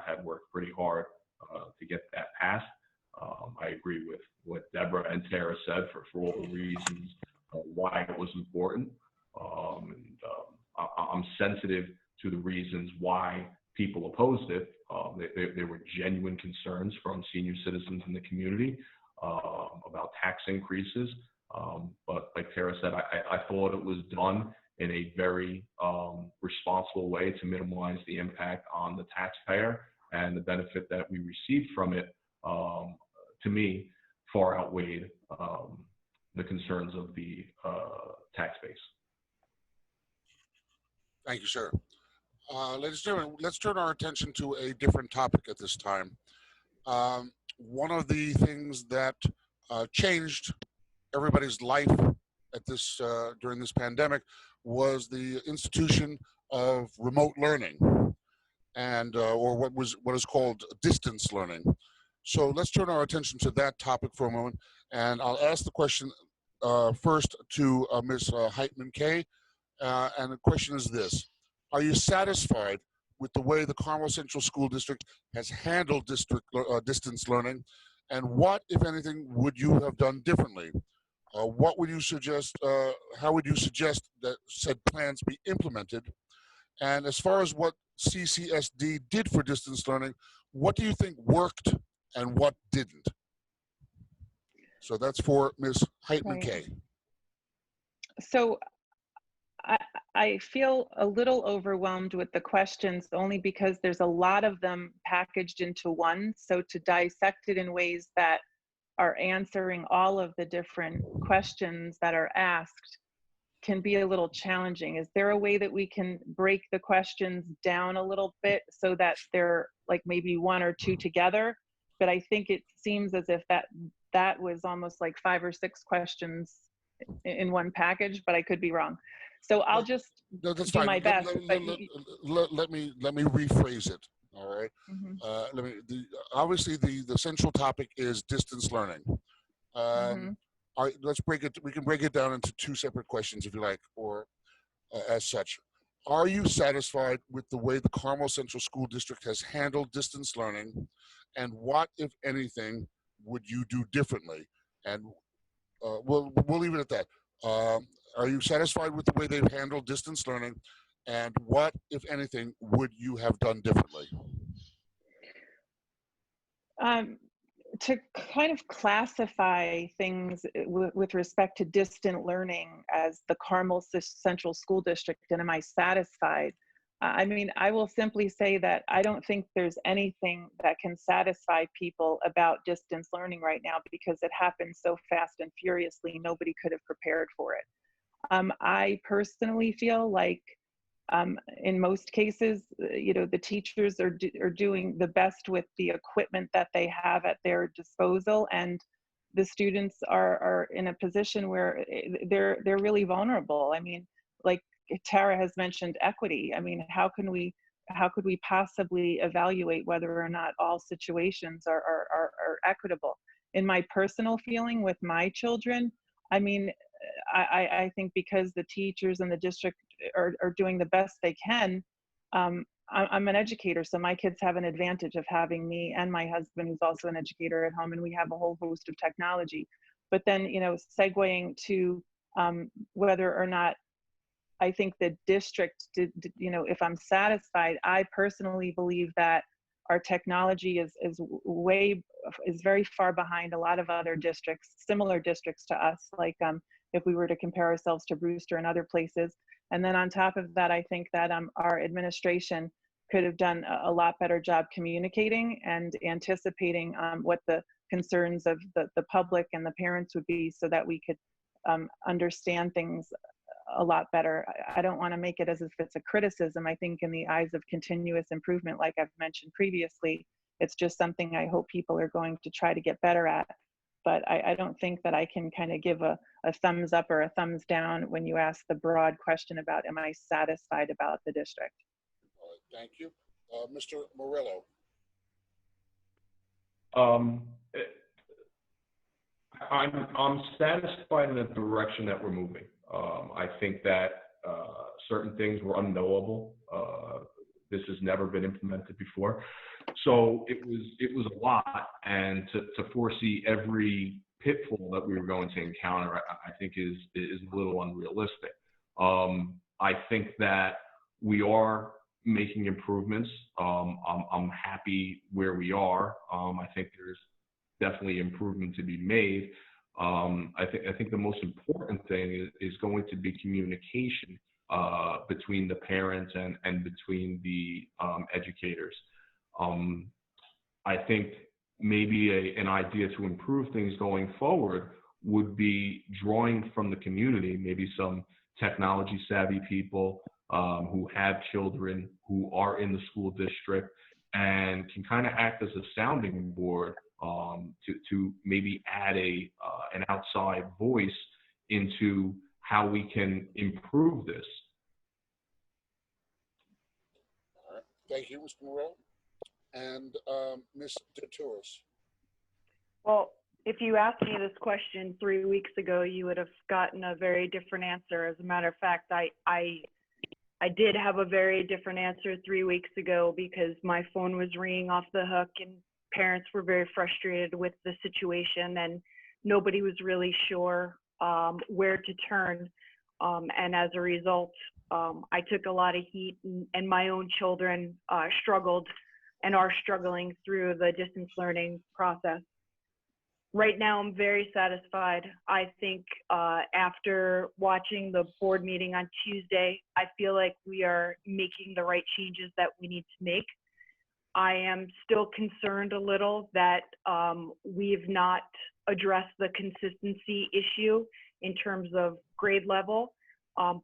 had worked pretty hard to get that passed. I agree with what Deborah and Cara said for all the reasons why it was important. I'm sensitive to the reasons why people opposed it. There were genuine concerns from senior citizens in the community about tax increases. But like Cara said, I thought it was done in a very responsible way to minimize the impact on the taxpayer, and the benefit that we received from it, to me, far outweighed the concerns of the tax base.
Thank you, sir. Ladies and gentlemen, let's turn our attention to a different topic at this time. One of the things that changed everybody's life at this during this pandemic was the institution of remote learning, and or what is called distance learning. So let's turn our attention to that topic for a moment, and I'll ask the question first to Ms. Heitmann Kay, and the question is this: are you satisfied with the way the Carmel Central School District has handled distance learning, and what, if anything, would you have done differently? What would you suggest? How would you suggest that said plans be implemented? And as far as what CCSD did for distance learning, what do you think worked and what didn't? So that's for Ms. Heitmann Kay.
So I feel a little overwhelmed with the questions, only because there's a lot of them packaged into one. So to dissect it in ways that are answering all of the different questions that are asked can be a little challenging. Is there a way that we can break the questions down a little bit so that they're like maybe one or two together? But I think it seems as if that was almost like 5 or 6 questions in one package, but I could be wrong. So I'll just do my best.
Let me rephrase it. All right.
Mm-hmm.
Obviously the central topic is distance learning. All right, let's break it. We can break it down into 2 separate questions if you like, or as such. Are you satisfied with the way the Carmel Central School District has handled distance learning, and what, if anything, would you do differently? And we'll leave it at that. Are you satisfied with the way they've handled distance learning, and what, if anything, would you have done differently?
To kind of classify things with respect to distant learning as the Carmel Central School District, and am I satisfied? I mean, I will simply say that I don't think there's anything that can satisfy people about distance learning right now, because it happens so fast and furiously, nobody could have prepared for it. I personally feel like In most cases, the teachers are doing the best with the equipment that they have at their disposal, and the students are in a position where they're really vulnerable. I mean, like Tara has mentioned, equity. I mean, how could we possibly evaluate whether or not all situations are equitable? In my personal feeling with my children, I mean, I think because the teachers and the district are doing the best they can, I'm an educator, so my kids have an advantage of having me and my husband, who's also an educator, at home, and we have a whole host of technology. But then, segueing to whether or not I think the district did, if I'm satisfied, I personally believe that our technology is very far behind a lot of other districts, similar districts to us, like if we were to compare ourselves to Brewster and other places. And then on top of that, I think that our administration could have done a lot better job communicating and anticipating what the concerns of the public and the parents would be, so that we could understand things a lot better. I don't want to make it as if it's a criticism. I think in the eyes of continuous improvement, like I've mentioned previously, it's just something I hope people are going to try to get better at. But I don't think that I can kind of give a thumbs up or a thumbs down when you ask the broad question about, am I satisfied about the district?
All right, thank you. Mr. Morello.
I'm satisfied in the direction that we're moving. I think that certain things were unknowable. This has never been implemented before, so it was a lot, and to foresee every pitfall that we were going to encounter, I think is a little unrealistic. I think that we are making improvements. I'm happy where we are. I think there's definitely improvement to be made. I think the most important thing is going to be communication between the parents and between the educators. I think maybe an idea to improve things going forward would be drawing from the community, maybe some technology savvy people who have children who are in the school district and can kind of act as a sounding board to maybe add an outside voice into how we can improve this.
All right. Thank you, Mr. Morello. And Ms. Torres.
Well, if you asked me this question 3 weeks ago, you would have gotten a very different answer. As a matter of fact, I did have a very different answer 3 weeks ago because my phone was ringing off the hook and parents were very frustrated with the situation and nobody was really sure where to turn. And as a result, I took a lot of heat and my own children struggled and are struggling through the distance learning process. Right now, I'm very satisfied. I think after watching the board meeting on Tuesday, I feel like we are making the right changes that we need to make. I am still concerned a little that we've not addressed the consistency issue in terms of grade level.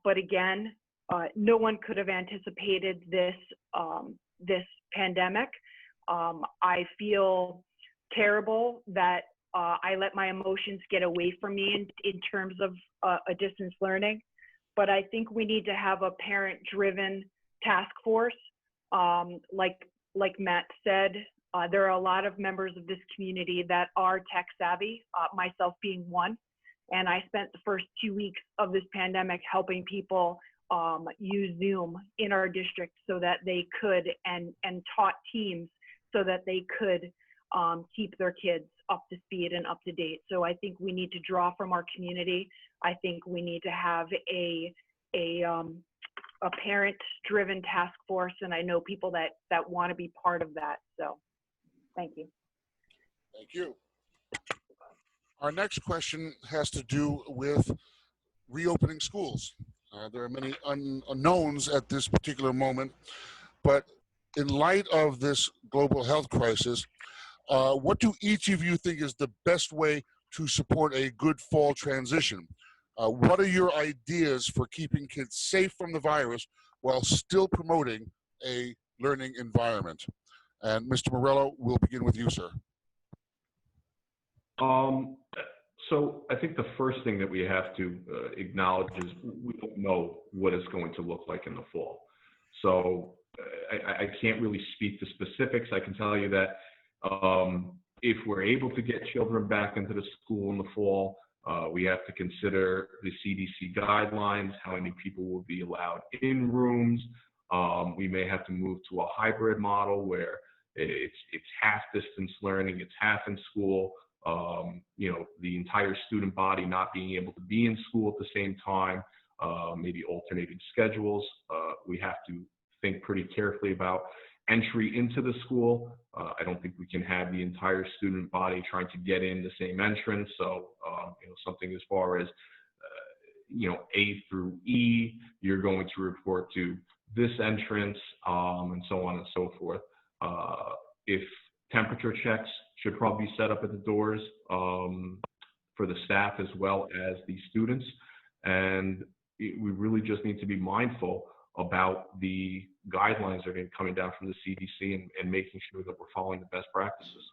But again, no one could have anticipated this, this pandemic. I feel terrible that I let my emotions get away from me in terms of a distance learning, but I think we need to have a parent-driven task force. Like Matt said, there are a lot of members of this community that are tech savvy, myself being one, and I spent the first 2 weeks of this pandemic helping people use Zoom in our district so that they could, and taught teams so that they could keep their kids up to speed and up to date. So I think we need to draw from our community. I think we need to have a parent-driven task force, and I know people that want to be part of that. So thank you.
Thank you. Our next question has to do with reopening schools. There are many unknowns at this particular moment, but in light of this global health crisis, what do each of you think is the best way to support a good fall transition? What are your ideas for keeping kids safe from the virus while still promoting a learning environment. And Mr. Morello, we'll begin with you, sir.
So I think the first thing that we have to acknowledge is we don't know what it's going to look like in the fall. So I can't really speak to specifics. I can tell you that if we're able to get children back into the school in the fall, we have to consider the CDC guidelines, how many people will be allowed in rooms. We may have to move to a hybrid model where it's half distance learning, it's half in school. The entire student body not being able to be in school at the same time, maybe alternating schedules. We have to think pretty carefully about entry into the school. I don't think we can have the entire student body trying to get in the same entrance. So, something as far as, A through E, you're going to report to this entrance, and so on and so forth. If temperature checks should probably be set up at the doors for the staff as well as the students. And we really just need to be mindful about the guidelines that are coming down from the CDC and making sure that we're following the best practices.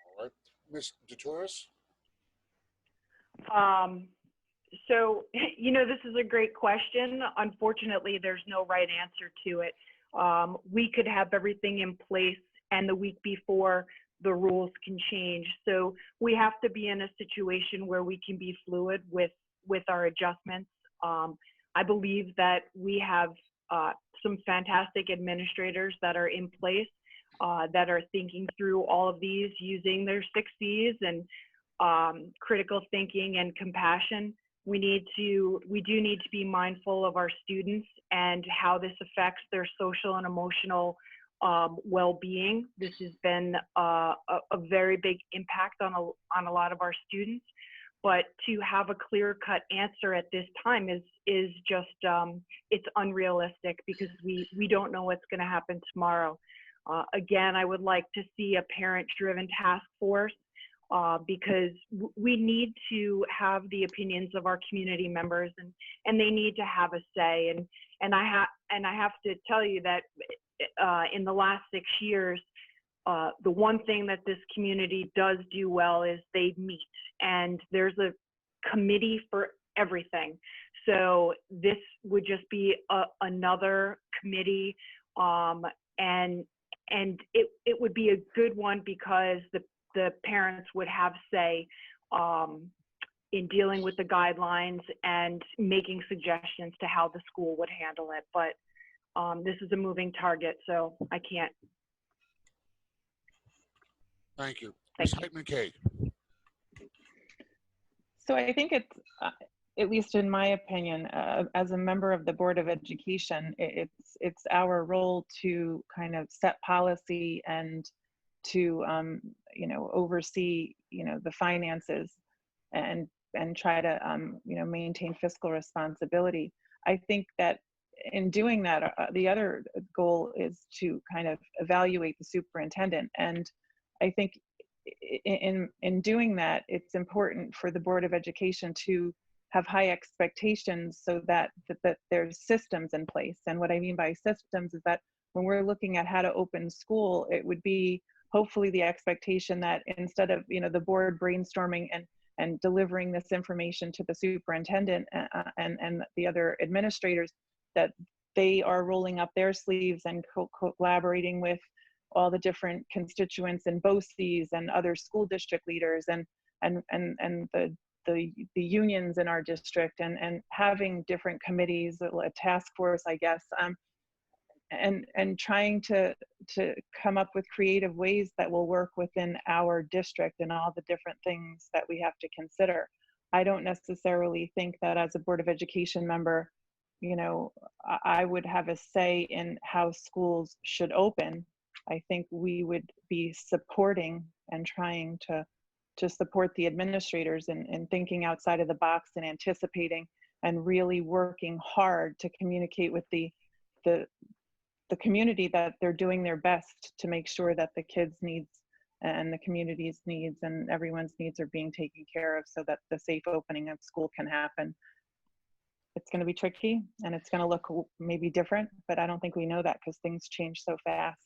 All right. Ms. Torres?
So, this is a great question. Unfortunately, there's no right answer to it. We could have everything in place and the week before the rules can change. So we have to be in a situation where we can be fluid with our adjustments. I believe that we have some fantastic administrators that are in place that are thinking through all of these using their 6 C's and critical thinking and compassion. We do need to be mindful of our students and how this affects their social and emotional well-being. This has been a very big impact on a lot of our students, but to have a clear-cut answer at this time is just it's unrealistic because we don't know what's going to happen tomorrow. Again, I would like to see a parent-driven task force because we need to have the opinions of our community members and they need to have a say. And I have to tell you that in the last 6 years, the one thing that this community does do well is they meet, and there's a committee for everything. So this would just be another committee, and it would be a good one because the parents would have say in dealing with the guidelines and making suggestions to how the school would handle it. But this is a moving target, so I can't.
Thank you. Ms. Heitmann Kay.
So I think it's, at least in my opinion, as a member of the Board of Education, it's our role to kind of set policy and to oversee the finances and try to maintain fiscal responsibility. I think that in doing that, the other goal is to kind of evaluate the superintendent. And I think in doing that, it's important for the Board of Education to have high expectations so that there's systems in place. And what I mean by systems is that when we're looking at how to open school, it would be hopefully the expectation that instead of the board brainstorming and delivering this information to the superintendent and the other administrators, that they are rolling up their sleeves and collaborating with all the different constituents and BOCES and other school district leaders and the unions in our district and having different committees, a task force, I guess, and trying to come up with creative ways that will work within our district and all the different things that we have to consider. I don't necessarily think that as a Board of Education member, I would have a say in how schools should open. I think we would be supporting and trying to support the administrators in thinking outside of the box and anticipating and really working hard to communicate with the community that they're doing their best to make sure that the kids' needs and the community's needs and everyone's needs are being taken care of so that the safe opening of school can happen. it's going to be tricky and it's going to look maybe different, but I don't think we know that because things change so fast.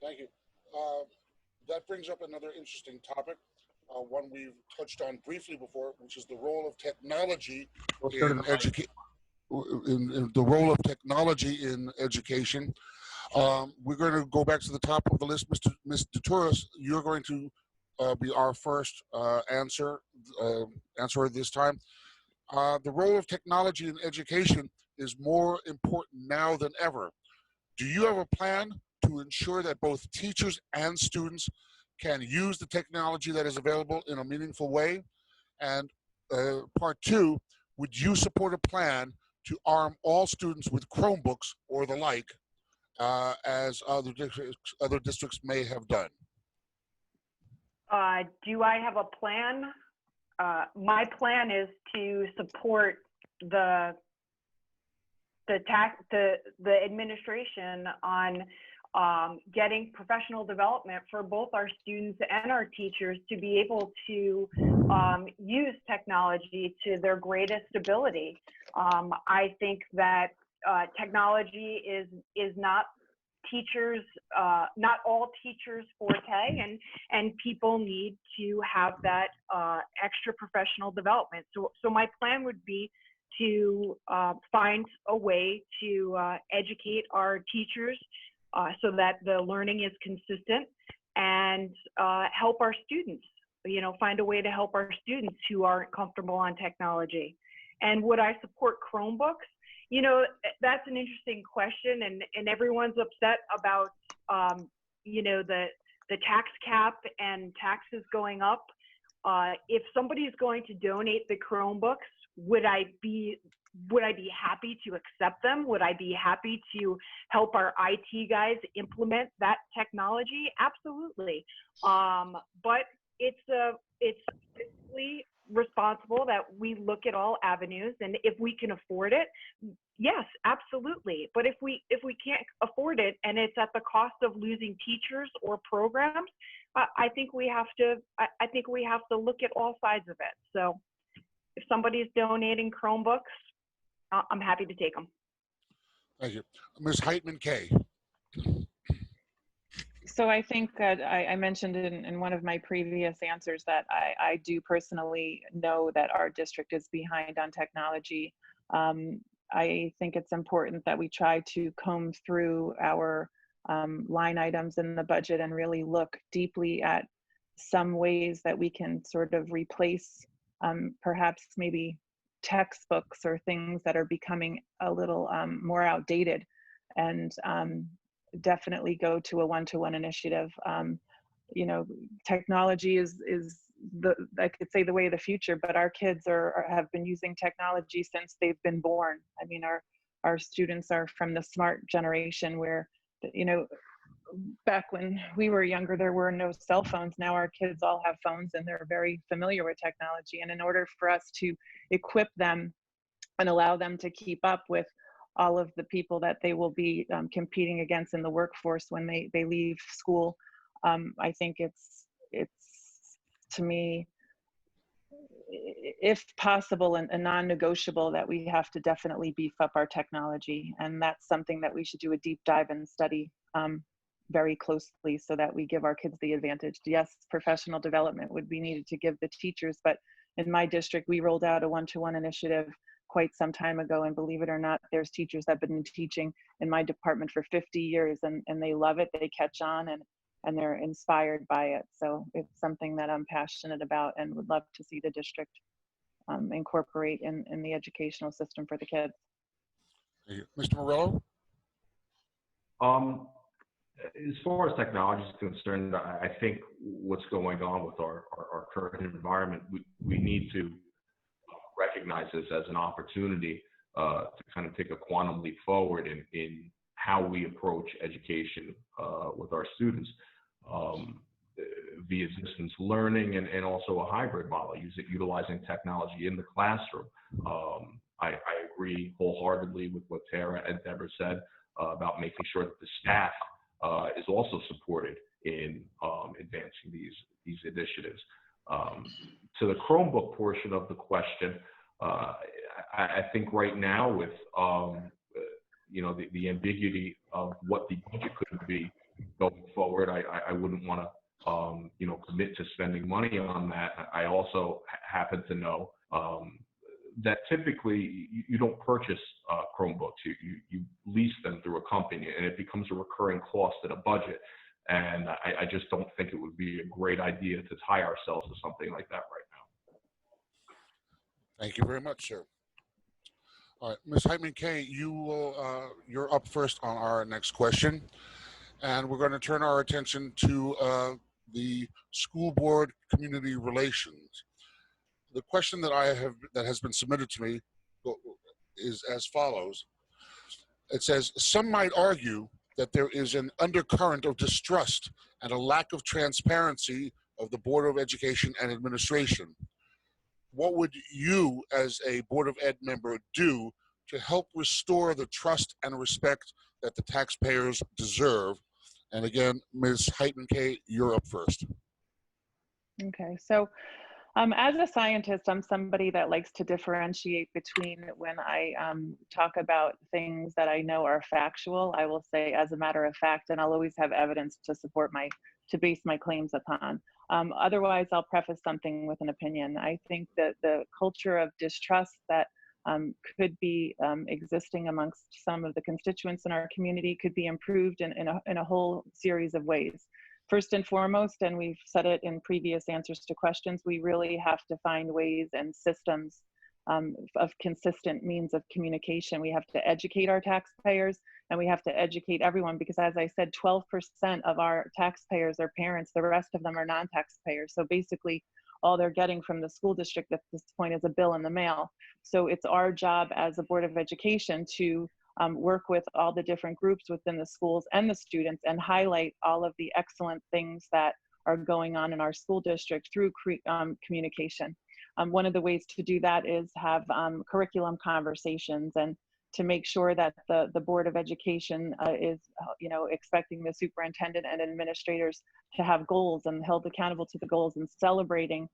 Thank you. That brings up another interesting topic, one we've touched on briefly before, which is the role of technology in education. In the role of technology in education. We're going to go back to the top of the list. Mr. Torres, you're going to be our first answerer this time. The role of technology in education is more important now than ever. Do you have a plan to ensure that both teachers and students can use the technology that is available in a meaningful way? And part two, would you support a plan to arm all students with Chromebooks or the like, as other districts may have done?
Do I have a plan? My plan is to support the administration on getting professional development for both our students and our teachers to be able to use technology to their greatest ability. I think that technology is not teachers, not all teachers' forte, and people need to have that extra professional development. So my plan would be to find a way to educate our teachers so that the learning is consistent, and help our students, find a way to help our students who aren't comfortable on technology. And would I support Chromebooks? That's an interesting question, and everyone's upset about, the tax cap and taxes going up. If somebody's going to donate the Chromebooks, would I be happy to accept them? Would I be happy to help our IT guys implement that technology? Absolutely. But it's fiscally responsible that we look at all avenues, and if we can afford it, yes, absolutely. But if we can't afford it and it's at the cost of losing teachers or programs, I think we have to look at all sides of it. So if somebody's donating Chromebooks, I'm happy to take them.
Thank you. Ms. Heitmann Kay.
So I think that I mentioned in one of my previous answers that I do personally know that our district is behind on technology. I think it's important that we try to comb through our line items in the budget and really look deeply at some ways that we can sort of replace perhaps maybe textbooks or things that are becoming a little more outdated, and definitely go to a one-to-one initiative. Technology is I could say the way of the future, but our kids have been using technology since they've been born. I mean, our students are from the smart generation where, back when we were younger, there were no cell phones. Now our kids all have phones and they're very familiar with technology. And in order for us to equip them and allow them to keep up with all of the people that they will be competing against in the workforce when they leave school, I think it's to me, if possible, and non-negotiable that we have to definitely beef up our technology. And that's something that we should do a deep dive and study very closely so that we give our kids the advantage. Yes, professional development would be needed to give the teachers, but in my district, we rolled out a one-to-one initiative quite some time ago, and believe it or not, there's teachers that have been teaching in my department for 50 years, and they love it. They catch on, and they're inspired by it. So it's something that I'm passionate about and would love to see the district incorporate in the educational system for the kids.
Mr. Morello?
As far as technology is concerned, I think what's going on with our current environment, we need to recognize this as an opportunity to kind of take a quantum leap forward in how we approach education with our students via distance learning and also a hybrid model, utilizing technology in the classroom. I agree wholeheartedly with what Cara and Deborah said about making sure that the staff is also supported in advancing these initiatives. To the Chromebook portion of the question, I think right now with, you know, the ambiguity of what the budget could be going forward, I wouldn't want to, you know, commit to spending money on that. I also happen to know that typically you don't purchase Chromebooks. You lease them through a company, and it becomes a recurring cost in a budget. And I just don't think it would be a great idea to tie ourselves to something like that right now.
Thank you very much, sir. All right, Ms. Heitmann Kay, you're up first on our next question, and we're going to turn our attention to the school board community relations. The question that has been submitted to me is as follows. It says, some might argue that there is an undercurrent of distrust and a lack of transparency of the Board of Education and Administration. What would you, as a Board of Ed member, do to help restore the trust and respect that the taxpayers deserve? And again, Ms. Heitmann Kay, you're up first.
Okay, so as a scientist, I'm somebody that likes to differentiate between when I talk about things that I know are factual, I will say as a matter of fact, and I'll always have evidence to support to base my claims upon. Otherwise, I'll preface something with an opinion. I think that the culture of distrust that could be existing amongst some of the constituents in our community could be improved in a whole series of ways. First and foremost, and we've said it in previous answers to questions, we really have to find ways and systems of consistent means of communication. We have to educate our taxpayers, and we have to educate everyone, because as I said, 12% of our taxpayers are parents. The rest of them are non-taxpayers. So basically, all they're getting from the school district at this point is a bill in the mail. So it's our job as a Board of Education to work with all the different groups within the schools and the students and highlight all of the excellent things that are going on in our school district through communication. One of the ways to do that is have curriculum conversations, and to make sure that the Board of Education is, you know, expecting the superintendent and administrators to have goals and held accountable to the goals, and celebrating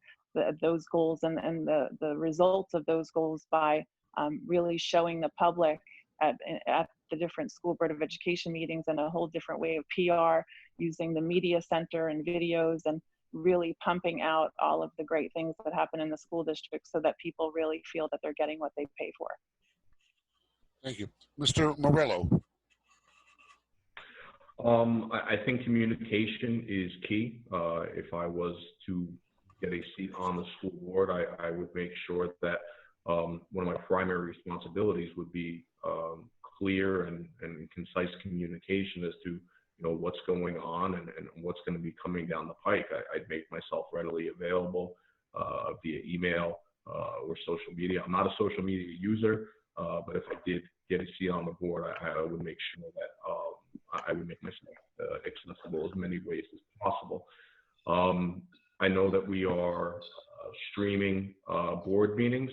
those goals and the results of those goals by really showing the public at the different school Board of Education meetings, and a whole different way of PR, using the media center and videos, and really pumping out all of the great things that happen in the school district so that people really feel that they're getting what they pay for.
Thank you. Mr. Morello.
I think communication is key. If I was to get a seat on the school board, I would make sure that one of my primary responsibilities would be clear and concise communication as to, you know, what's going on and what's going to be coming down the pike. I'd make myself readily available via email or social media. I'm not a social media user, but if I did get a seat on the board, I would make sure that I would make myself accessible as many ways as possible. I know that we are streaming board meetings.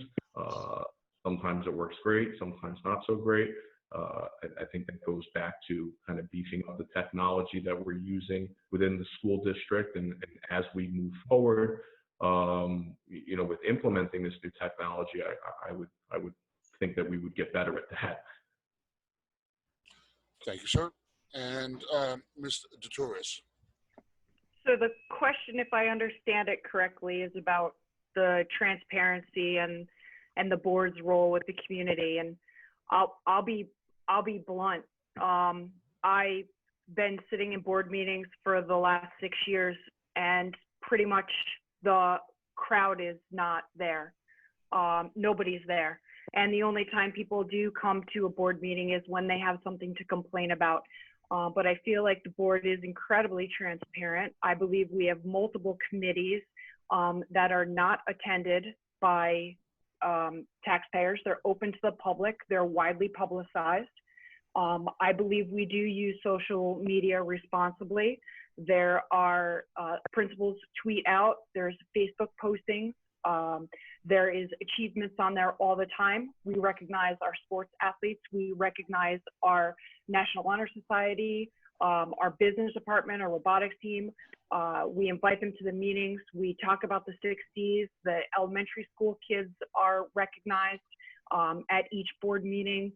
Sometimes it works great, sometimes not so great. I think that goes back to kind of beefing up the technology that we're using within the school district. And as we move forward, you know, with implementing this new technology, I would think that we would get better at that.
Thank you, sir. And Ms. Torres.
So the question, if I understand it correctly, is about the transparency and the board's role with the community. And I'll be blunt. I've been sitting in board meetings for the last 6 years, and pretty much the crowd is not there. Nobody's there. And the only time people do come to a board meeting is when they have something to complain about. But I feel like the board is incredibly transparent. I believe we have multiple committees that are not attended by taxpayers. They're open to the public. They're widely publicized. I believe we do use social media responsibly. There are principals tweet out. There's Facebook postings. There is achievements on there all the time. We recognize our sports athletes. We recognize our National Honor Society, our business department, our robotics team. We invite them to the meetings. We talk about the 60s. The elementary school kids are recognized. at each board meeting.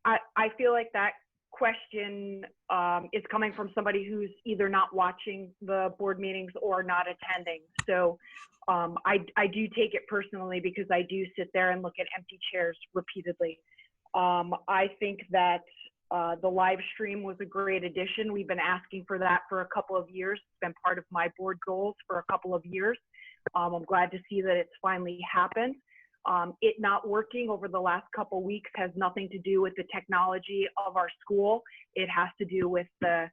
I feel like that question is coming from somebody who's either not watching the board meetings or not attending. So I do take it personally because I do sit there and look at empty chairs repeatedly. I think that the live stream was a great addition. We've been asking for that for a couple of years. It's been part of my board goals for a couple of years. I'm glad to see that it's finally happened. It not working over the last couple of weeks has nothing to do with the technology of our school. It has to do with the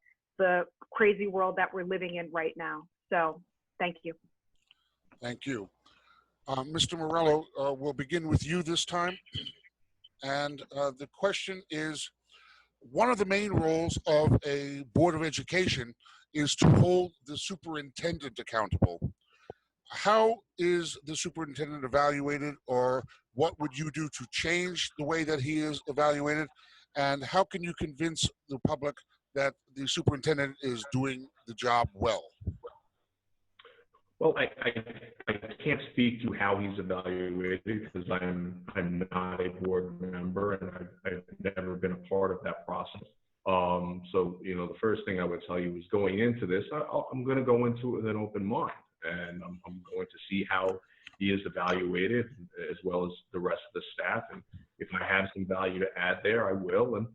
crazy world that we're living in right now. So thank you.
Thank you. Mr. Morello, we'll begin with you this time. And the question is, one of the main roles of a Board of Education is to hold the superintendent accountable. How is the superintendent evaluated, or what would you do to change the way that he is evaluated? And how can you convince the public that the superintendent is doing the job well?
Well, I can't speak to how he's evaluated because I'm not a board member and I've never been a part of that process. So, you know, the first thing I would tell you is going into this, I'm going to go into it with an open mind, and I'm going to see how he is evaluated as well as the rest of the staff. And if I have some value to add there, I will. And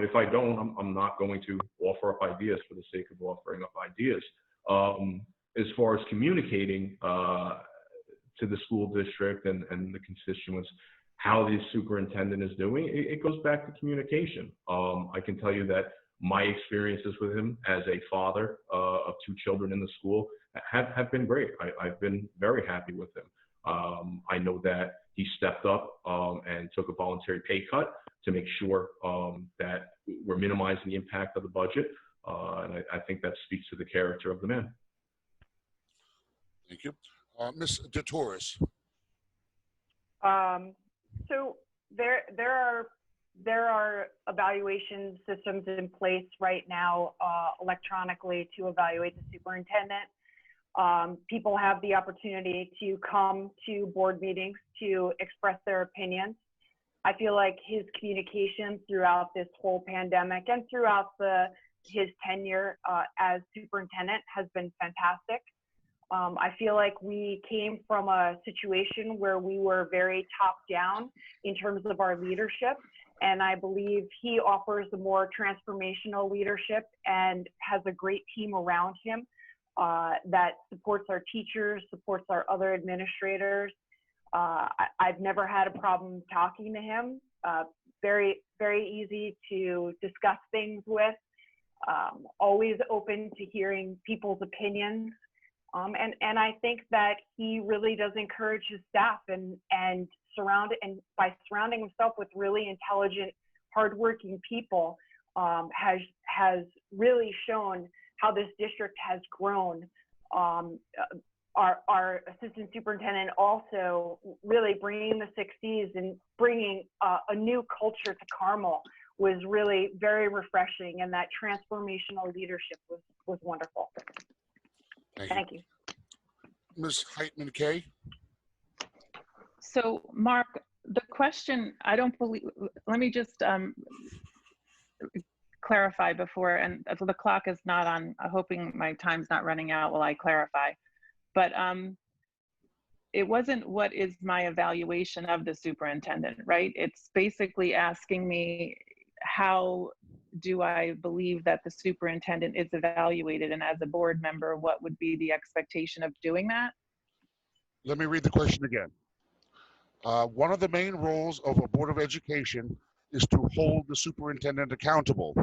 if I don't, I'm not going to offer up ideas for the sake of offering up ideas. As far as communicating to the school district and the constituents how the superintendent is doing, it goes back to communication. I can tell you that my experiences with him as a father of 2 children in the school have been great. I've been very happy with him. I know that he stepped up and took a voluntary pay cut to make sure that we're minimizing the impact of the budget. And I think that speaks to the character of the man.
Thank you. Ms. Torres.
So there are evaluation systems in place right now electronically to evaluate the superintendent. People have the opportunity to come to board meetings to express their opinions. I feel like his communication throughout this whole pandemic and throughout his tenure as superintendent has been fantastic. I feel like we came from a situation where we were very top down in terms of our leadership. And I believe he offers a more transformational leadership and has a great team around him that supports our teachers, supports our other administrators. I've never had a problem talking to him. Very, very easy to discuss things with. Always open to hearing people's opinions. And I think that he really does encourage his staff and by surrounding himself with really intelligent, hardworking people, has really shown how this district has grown. Our assistant superintendent also really bringing the 60s and bringing a new culture to Carmel was really very refreshing, and that transformational leadership was wonderful. Thank you.
Ms. Heitmann Kay.
So Mark, the question, I don't believe, let me just clarify before, and the clock is not on, I'm hoping my time's not running out while I clarify, but it wasn't what is my evaluation of the superintendent, right? It's basically asking me, how do I believe that the superintendent is evaluated? And as a board member, what would be the expectation of doing that?
Let me read the question again. One of the main roles of a Board of Education is to hold the superintendent accountable.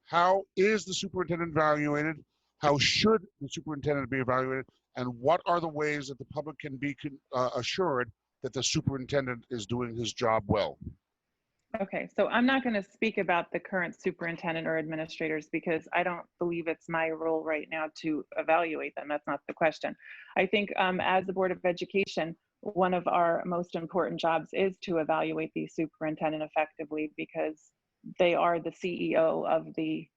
How is the superintendent evaluated? How should the superintendent be evaluated? And what are the ways that the public can be assured that the superintendent is doing his job well?
Okay, so I'm not going to speak about the current superintendent or administrators because I don't believe it's my role right now to evaluate them. That's not the question. I think as the Board of Education, one of our most important jobs is to evaluate the superintendent effectively because they are the CEO of the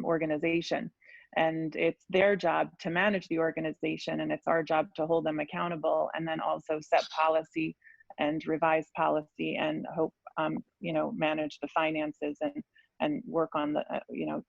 organization. And it's their job to manage the organization, and it's our job to hold them accountable and then also set policy and revise policy and hope, manage the finances and work on the,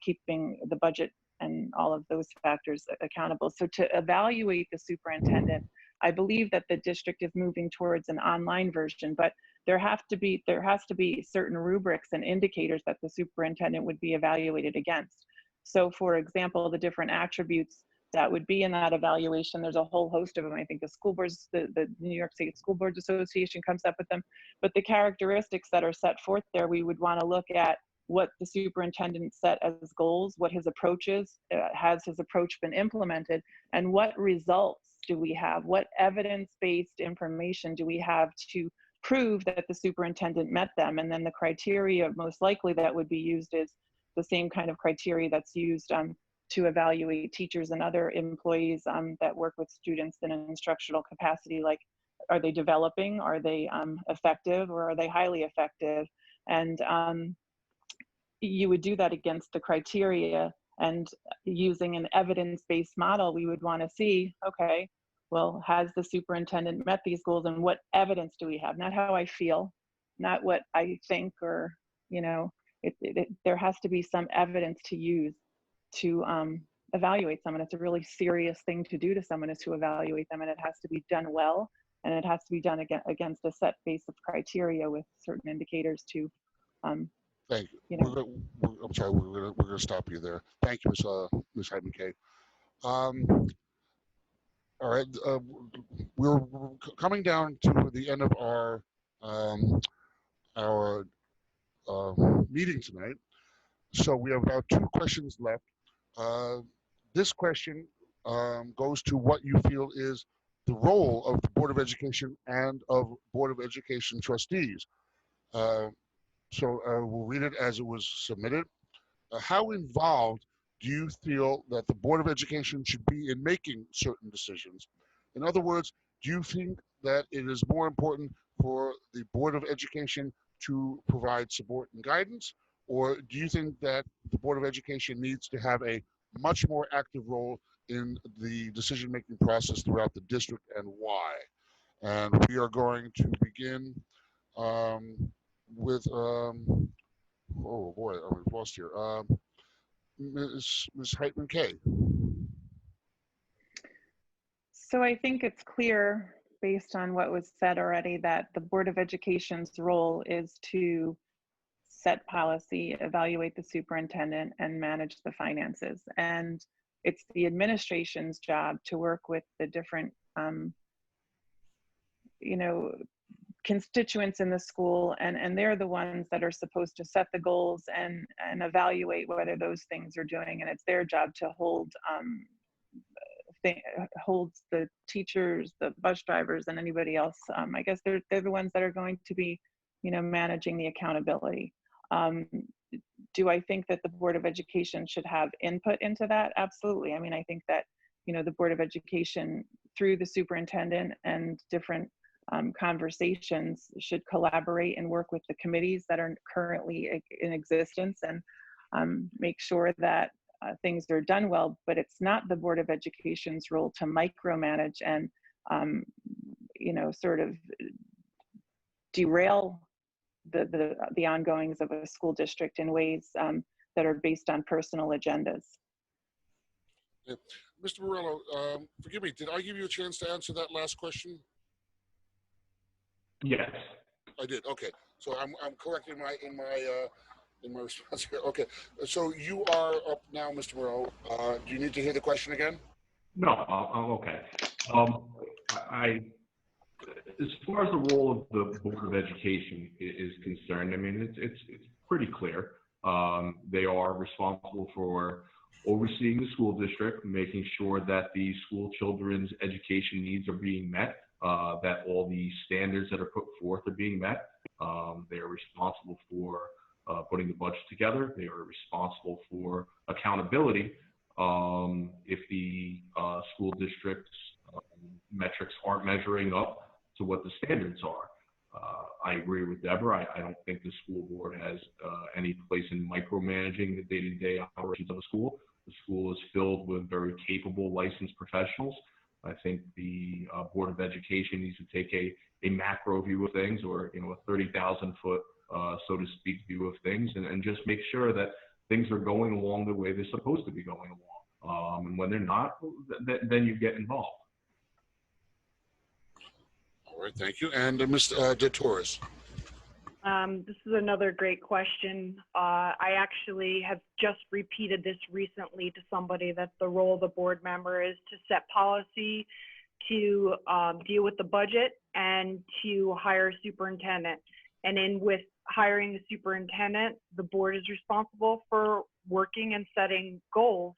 keeping the budget and all of those factors accountable. So to evaluate the superintendent, I believe that the district is moving towards an online version, but there has to be certain rubrics and indicators that the superintendent would be evaluated against. So for example, the different attributes that would be in that evaluation, there's a whole host of them. I think the school boards, the New York State School Boards Association comes up with them, but the characteristics that are set forth there, we would want to look at what the superintendent set as goals, what his approach is, has his approach been implemented, and what results do we have? What evidence-based information do we have to prove that the superintendent met them? And then the criteria most likely that would be used is the same kind of criteria that's used to evaluate teachers and other employees that work with students in an instructional capacity, like are they developing, are they effective, or are they highly effective? And you would do that against the criteria, and using an evidence-based model, we would want to see, okay, well, has the superintendent met these goals, and what evidence do we have? Not how I feel, not what I think, or, there has to be some evidence to use to evaluate someone. It's a really serious thing to do to someone, is to evaluate them, and it has to be done well, and it has to be done against a set base of criteria with certain indicators to
Thank you. I'm sorry, we're gonna stop you there. Thank you, Ms. Heitmann Kay. All right, we're coming down to the end of our meeting tonight. So we have about 2 questions left. This question goes to what you feel is the role of the Board of Education and of Board of Education trustees. So we'll read it as it was submitted. How involved do you feel that the Board of Education should be in making certain decisions? In other words, do you think that it is more important for the Board of Education to provide support and guidance, or do you think that the Board of Education needs to have a much more active role in the decision-making process throughout the district, and why? And we are going to begin with, oh boy, I'm lost here. Ms. Heitmann Kay.
So I think it's clear, based on what was said already, that the Board of Education's role is to set policy, evaluate the superintendent, and manage the finances. And it's the administration's job to work with the different, constituents in the school, and they're the ones that are supposed to set the goals and evaluate whether those things are doing. And it's their job to holds the teachers, the bus drivers, and anybody else. I guess they're the ones that are going to be, managing the accountability. Do I think that the Board of Education should have input into that? Absolutely. I mean, I think that, the Board of Education, through the superintendent and different conversations, should collaborate and work with the committees that are currently in existence, and make sure that things are done well. But it's not the Board of Education's role to micromanage and sort of derail the ongoings of a school district in ways that are based on personal agendas.
Yeah. Mr. Morello, forgive me, did I give you a chance to answer that last question?
Yes.
I did. Okay, so I'm correct in my response here. Okay, so you are up now, Mr. Morello. Do you need to hear the question again?
No, I'm okay. As far as the role of the Board of Education is concerned, I mean, it's pretty clear. They are responsible for overseeing the school district, making sure that the school children's education needs are being met, that all the standards that are put forth are being met. They are responsible for putting the budget together. They are responsible for accountability if the school district's metrics aren't measuring up to what the standards are. I agree with Deborah. I don't think the school board has any place in micromanaging the day-to-day operations of a school. The school is filled with very capable licensed professionals I think the Board of Education needs to take a macro view of things, or a 30,000 foot, so to speak, view of things, and just make sure that things are going along the way they're supposed to be going along. And when they're not, then you get involved.
All right, thank you. And Ms. Torres.
This is another great question. I actually have just repeated this recently to somebody, that the role of the board member is to set policy, to deal with the budget, and to hire a superintendent. And in with hiring the superintendent, the board is responsible for working and setting goals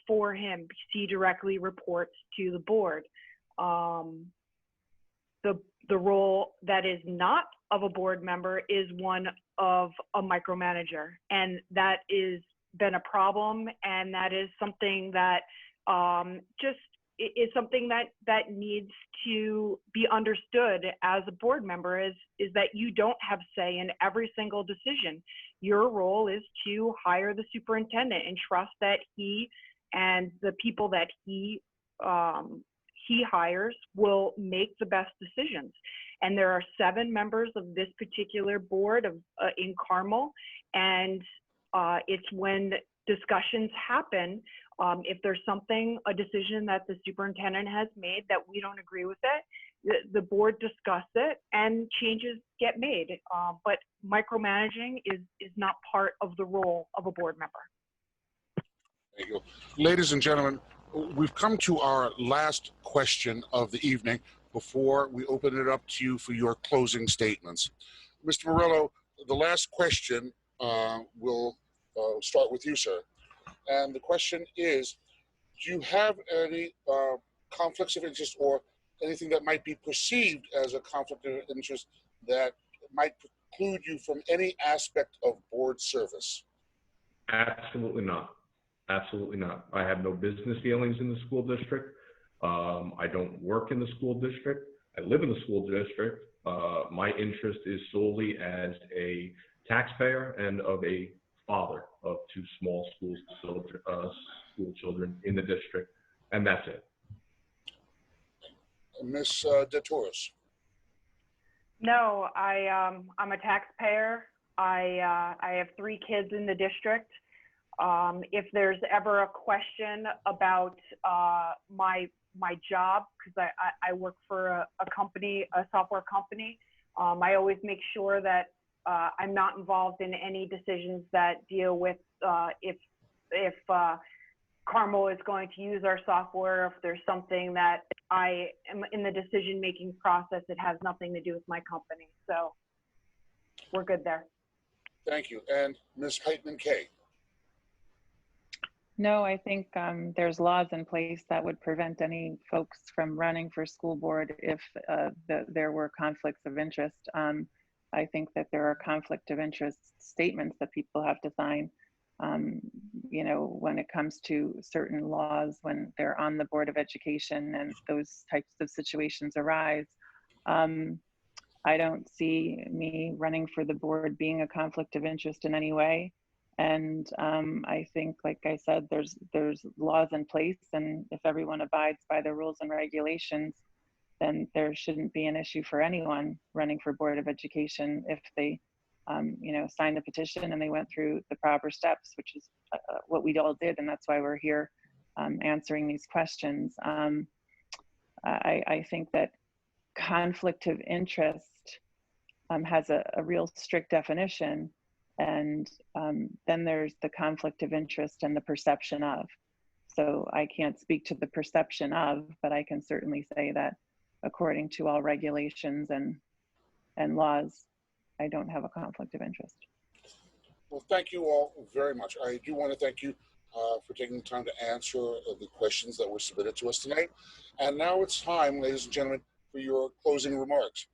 for him. He directly reports to the board. The role that is not of a board member is one of a micromanager, and that is been a problem, and that is something that just is something that needs to be understood as a board member, is that you don't have say in every single decision. Your role is to hire the superintendent and trust that he and the people that he hires will make the best decisions. And there are 7 members of this particular board in Carmel, and it's when discussions happen, if there's a decision that the superintendent has made that we don't agree with it, the board discuss it and changes get made. But micromanaging is not part of the role of a board member.
Thank you. Ladies and gentlemen, we've come to our last question of the evening before we open it up to you for your closing statements. Mr. Morello, the last question will start with you, sir. And the question is, do you have any conflicts of interest, or anything that might be perceived as a conflict of interest that might preclude you from any aspect of board service?
Absolutely not. Absolutely not. I have no business dealings in the school district. I don't work in the school district. I live in the school district. My interest is solely as a taxpayer and of a father of 2 small school children in the district, and that's it.
Ms. Torres.
No, I'm a taxpayer. I have 3 kids in the district. If there's ever a question about my job, because I work for a company, a software company, I always make sure that I'm not involved in any decisions that deal with if Carmel is going to use our software. If there's something that I am in the decision-making process, it has nothing to do with my company. So we're good there.
Thank you. And Ms. Heitmann Kay.
No, I think there's laws in place that would prevent any folks from running for school board if there were conflicts of interest. I think that there are conflict of interest statements that people have to sign, when it comes to certain laws, when they're on the Board of Education and those types of situations arise. I don't see me running for the board being a conflict of interest in any way. And I think, like I said, there's laws in place, and if everyone abides by the rules and regulations, then there shouldn't be an issue for anyone running for Board of Education if they, signed the petition and they went through the proper steps, which is what we all did, and that's why we're here answering these questions. I think that conflict of interest has a real strict definition. And then there's the conflict of interest and the perception of. So I can't speak to the perception of, but I can certainly say that according to all regulations and laws, I don't have a conflict of interest.
Well, thank you all very much. I do want to thank you for taking the time to answer the questions that were submitted to us tonight. And now it's time, ladies and gentlemen, for your closing remarks.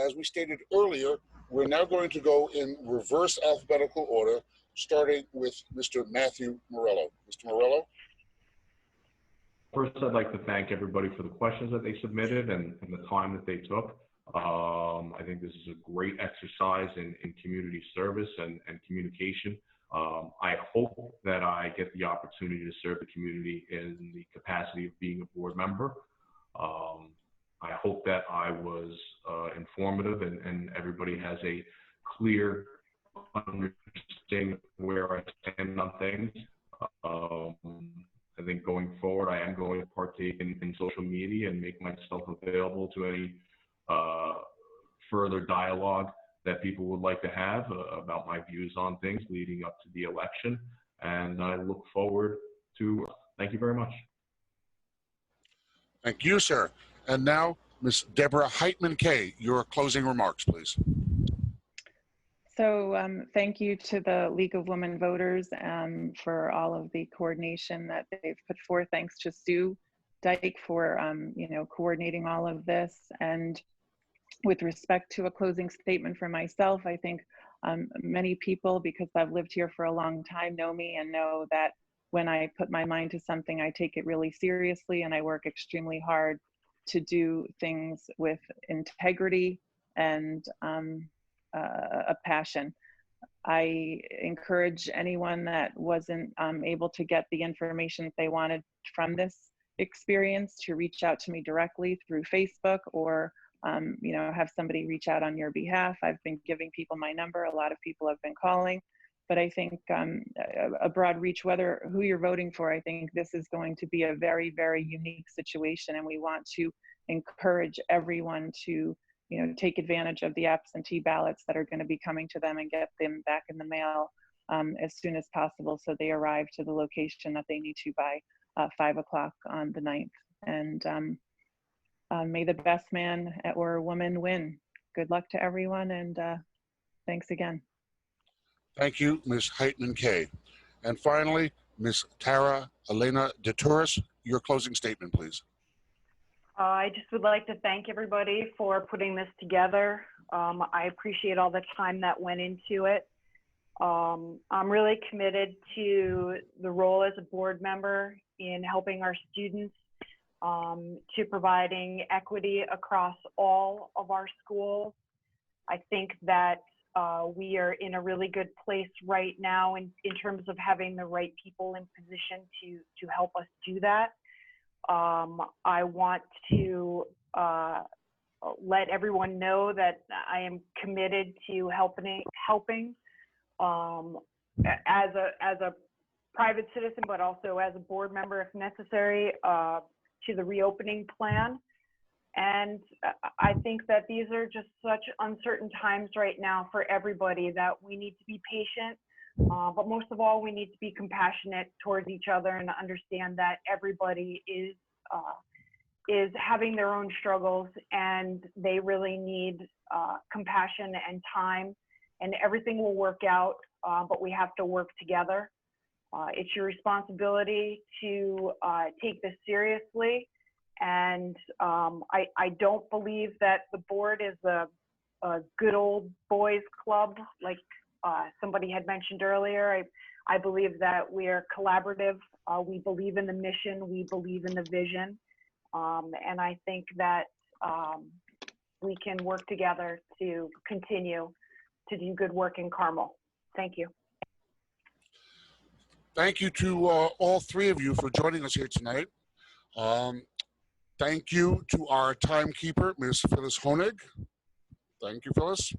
As we stated earlier, we're now going to go in reverse alphabetical order, starting with Mr. Matthew Morello. Mr. Morello?
First, I'd like to thank everybody for the questions that they submitted and the time that they took. I think this is a great exercise in community service and communication I hope that I get the opportunity to serve the community in the capacity of being a board member. I hope that I was informative and everybody has a clear understanding of where I stand on things. I think going forward, I am going to partake in social media and make myself available to any further dialogue that people would like to have about my views on things leading up to the election. And I look forward to, thank you very much.
Thank you, sir. And now, Ms. Deborah Heitmann Kay, your closing remarks, please.
So thank you to the League of Women Voters for all of the coordination that they've put forth. Thanks to Sue Dyke for coordinating all of this. And with respect to a closing statement for myself, I think many people, because I've lived here for a long time, know me and know that when I put my mind to something, I take it really seriously and I work extremely hard to do things with integrity and a passion. I encourage anyone that wasn't able to get the information that they wanted from this experience to reach out to me directly through Facebook or have somebody reach out on your behalf. I've been giving people my number. A lot of people have been calling, but I think a broad reach, who you're voting for, I think this is going to be a very, very unique situation. And we want to encourage everyone to, take advantage of the absentee ballots that are going to be coming to them and get them back in the mail as soon as possible. So they arrive to the location that they need to by 5 o'clock on the 9th. And may the best man or woman win. Good luck to everyone, and thanks again.
Thank you, Ms. Heitmann Kay. And finally, Ms. Cara Elena de Torres, your closing statement, please.
I just would like to thank everybody for putting this together. I appreciate all the time that went into it. I'm really committed to the role as a board member in helping our students, to providing equity across all of our schools. I think that we are in a really good place right now in terms of having the right people in position to help us do that. I want to let everyone know that I am committed to helping as a private citizen, but also as a board member if necessary, to the reopening plan. And I think that these are just such uncertain times right now for everybody that we need to be patient, but most of all, we need to be compassionate towards each other and understand that everybody is having their own struggles and they really need compassion and time, and everything will work out, but we have to work together. It's your responsibility to take this seriously. And I don't believe that the board is a good old boys club like somebody had mentioned earlier. I believe that we are collaborative. We believe in the mission. We believe in the vision. And I think that we can work together to continue to do good work in Carmel. Thank you.
Thank you to all three of you for joining us here tonight. Thank you to our timekeeper, Ms. Phyllis Honig. Thank you, Phyllis.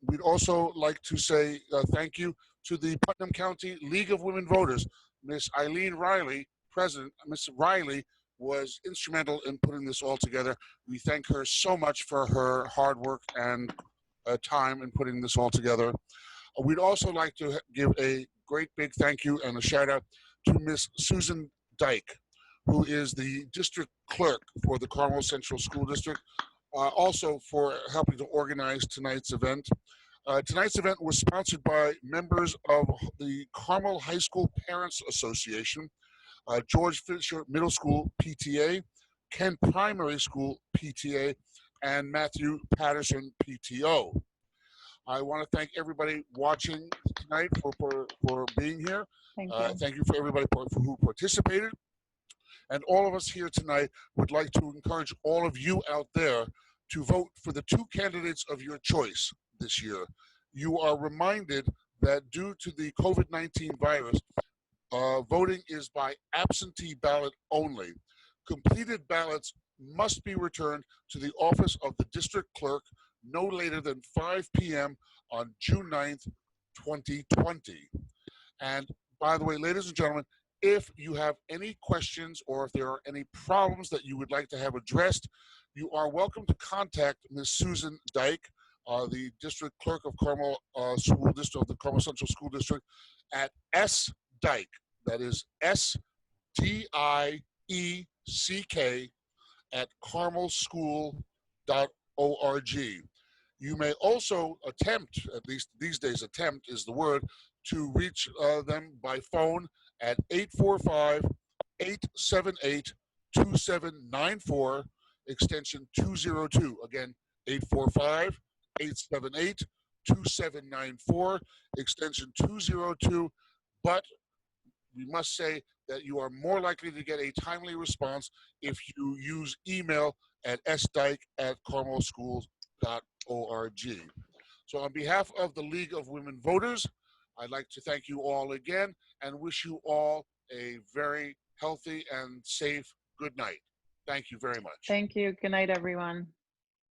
We'd also like to say thank you to the Putnam County League of Women Voters. Ms. Eileen Riley, President. Ms. Riley was instrumental in putting this all together. We thank her so much for her hard work and time in putting this all together. We'd also like to give a great big thank you and a shout out to Ms. Susan Dyke, who is the district clerk for the Carmel Central School District, also for helping to organize tonight's event. Tonight's event was sponsored by members of the Carmel High School Parents Association, George Fisher Middle School PTA, Kent Primary School PTA, and Matthew Patterson PTO. I want to thank everybody watching tonight for being here.
Thank you.
Thank you for everybody who participated. And all of us here tonight would like to encourage all of you out there to vote for the two candidates of your choice this year. You are reminded that due to the COVID-19 virus, voting is by absentee ballot only. Completed ballots must be returned to the office of the district clerk no later than 5 p.m. on June 9th, 2020. And by the way, ladies and gentlemen, if you have any questions or if there are any problems that you would like to have addressed, you are welcome to contact Ms. Susan Dyke, the district clerk of Carmel School District of the Carmel Central School District, at sdyke, that is SDIECK, at carmelschool.org. You may also attempt, at least these days attempt is the word, to reach them by phone at 845-878-2794, extension 202. Again, 845-878-2794, extension 202. But we must say that you are more likely to get a timely response if you use email at sdyke@carmelschools.org. So on behalf of the League of Women Voters, I'd like to thank you all again and wish you all a very healthy and safe good night. Thank you very much.
Thank you. Good night, everyone.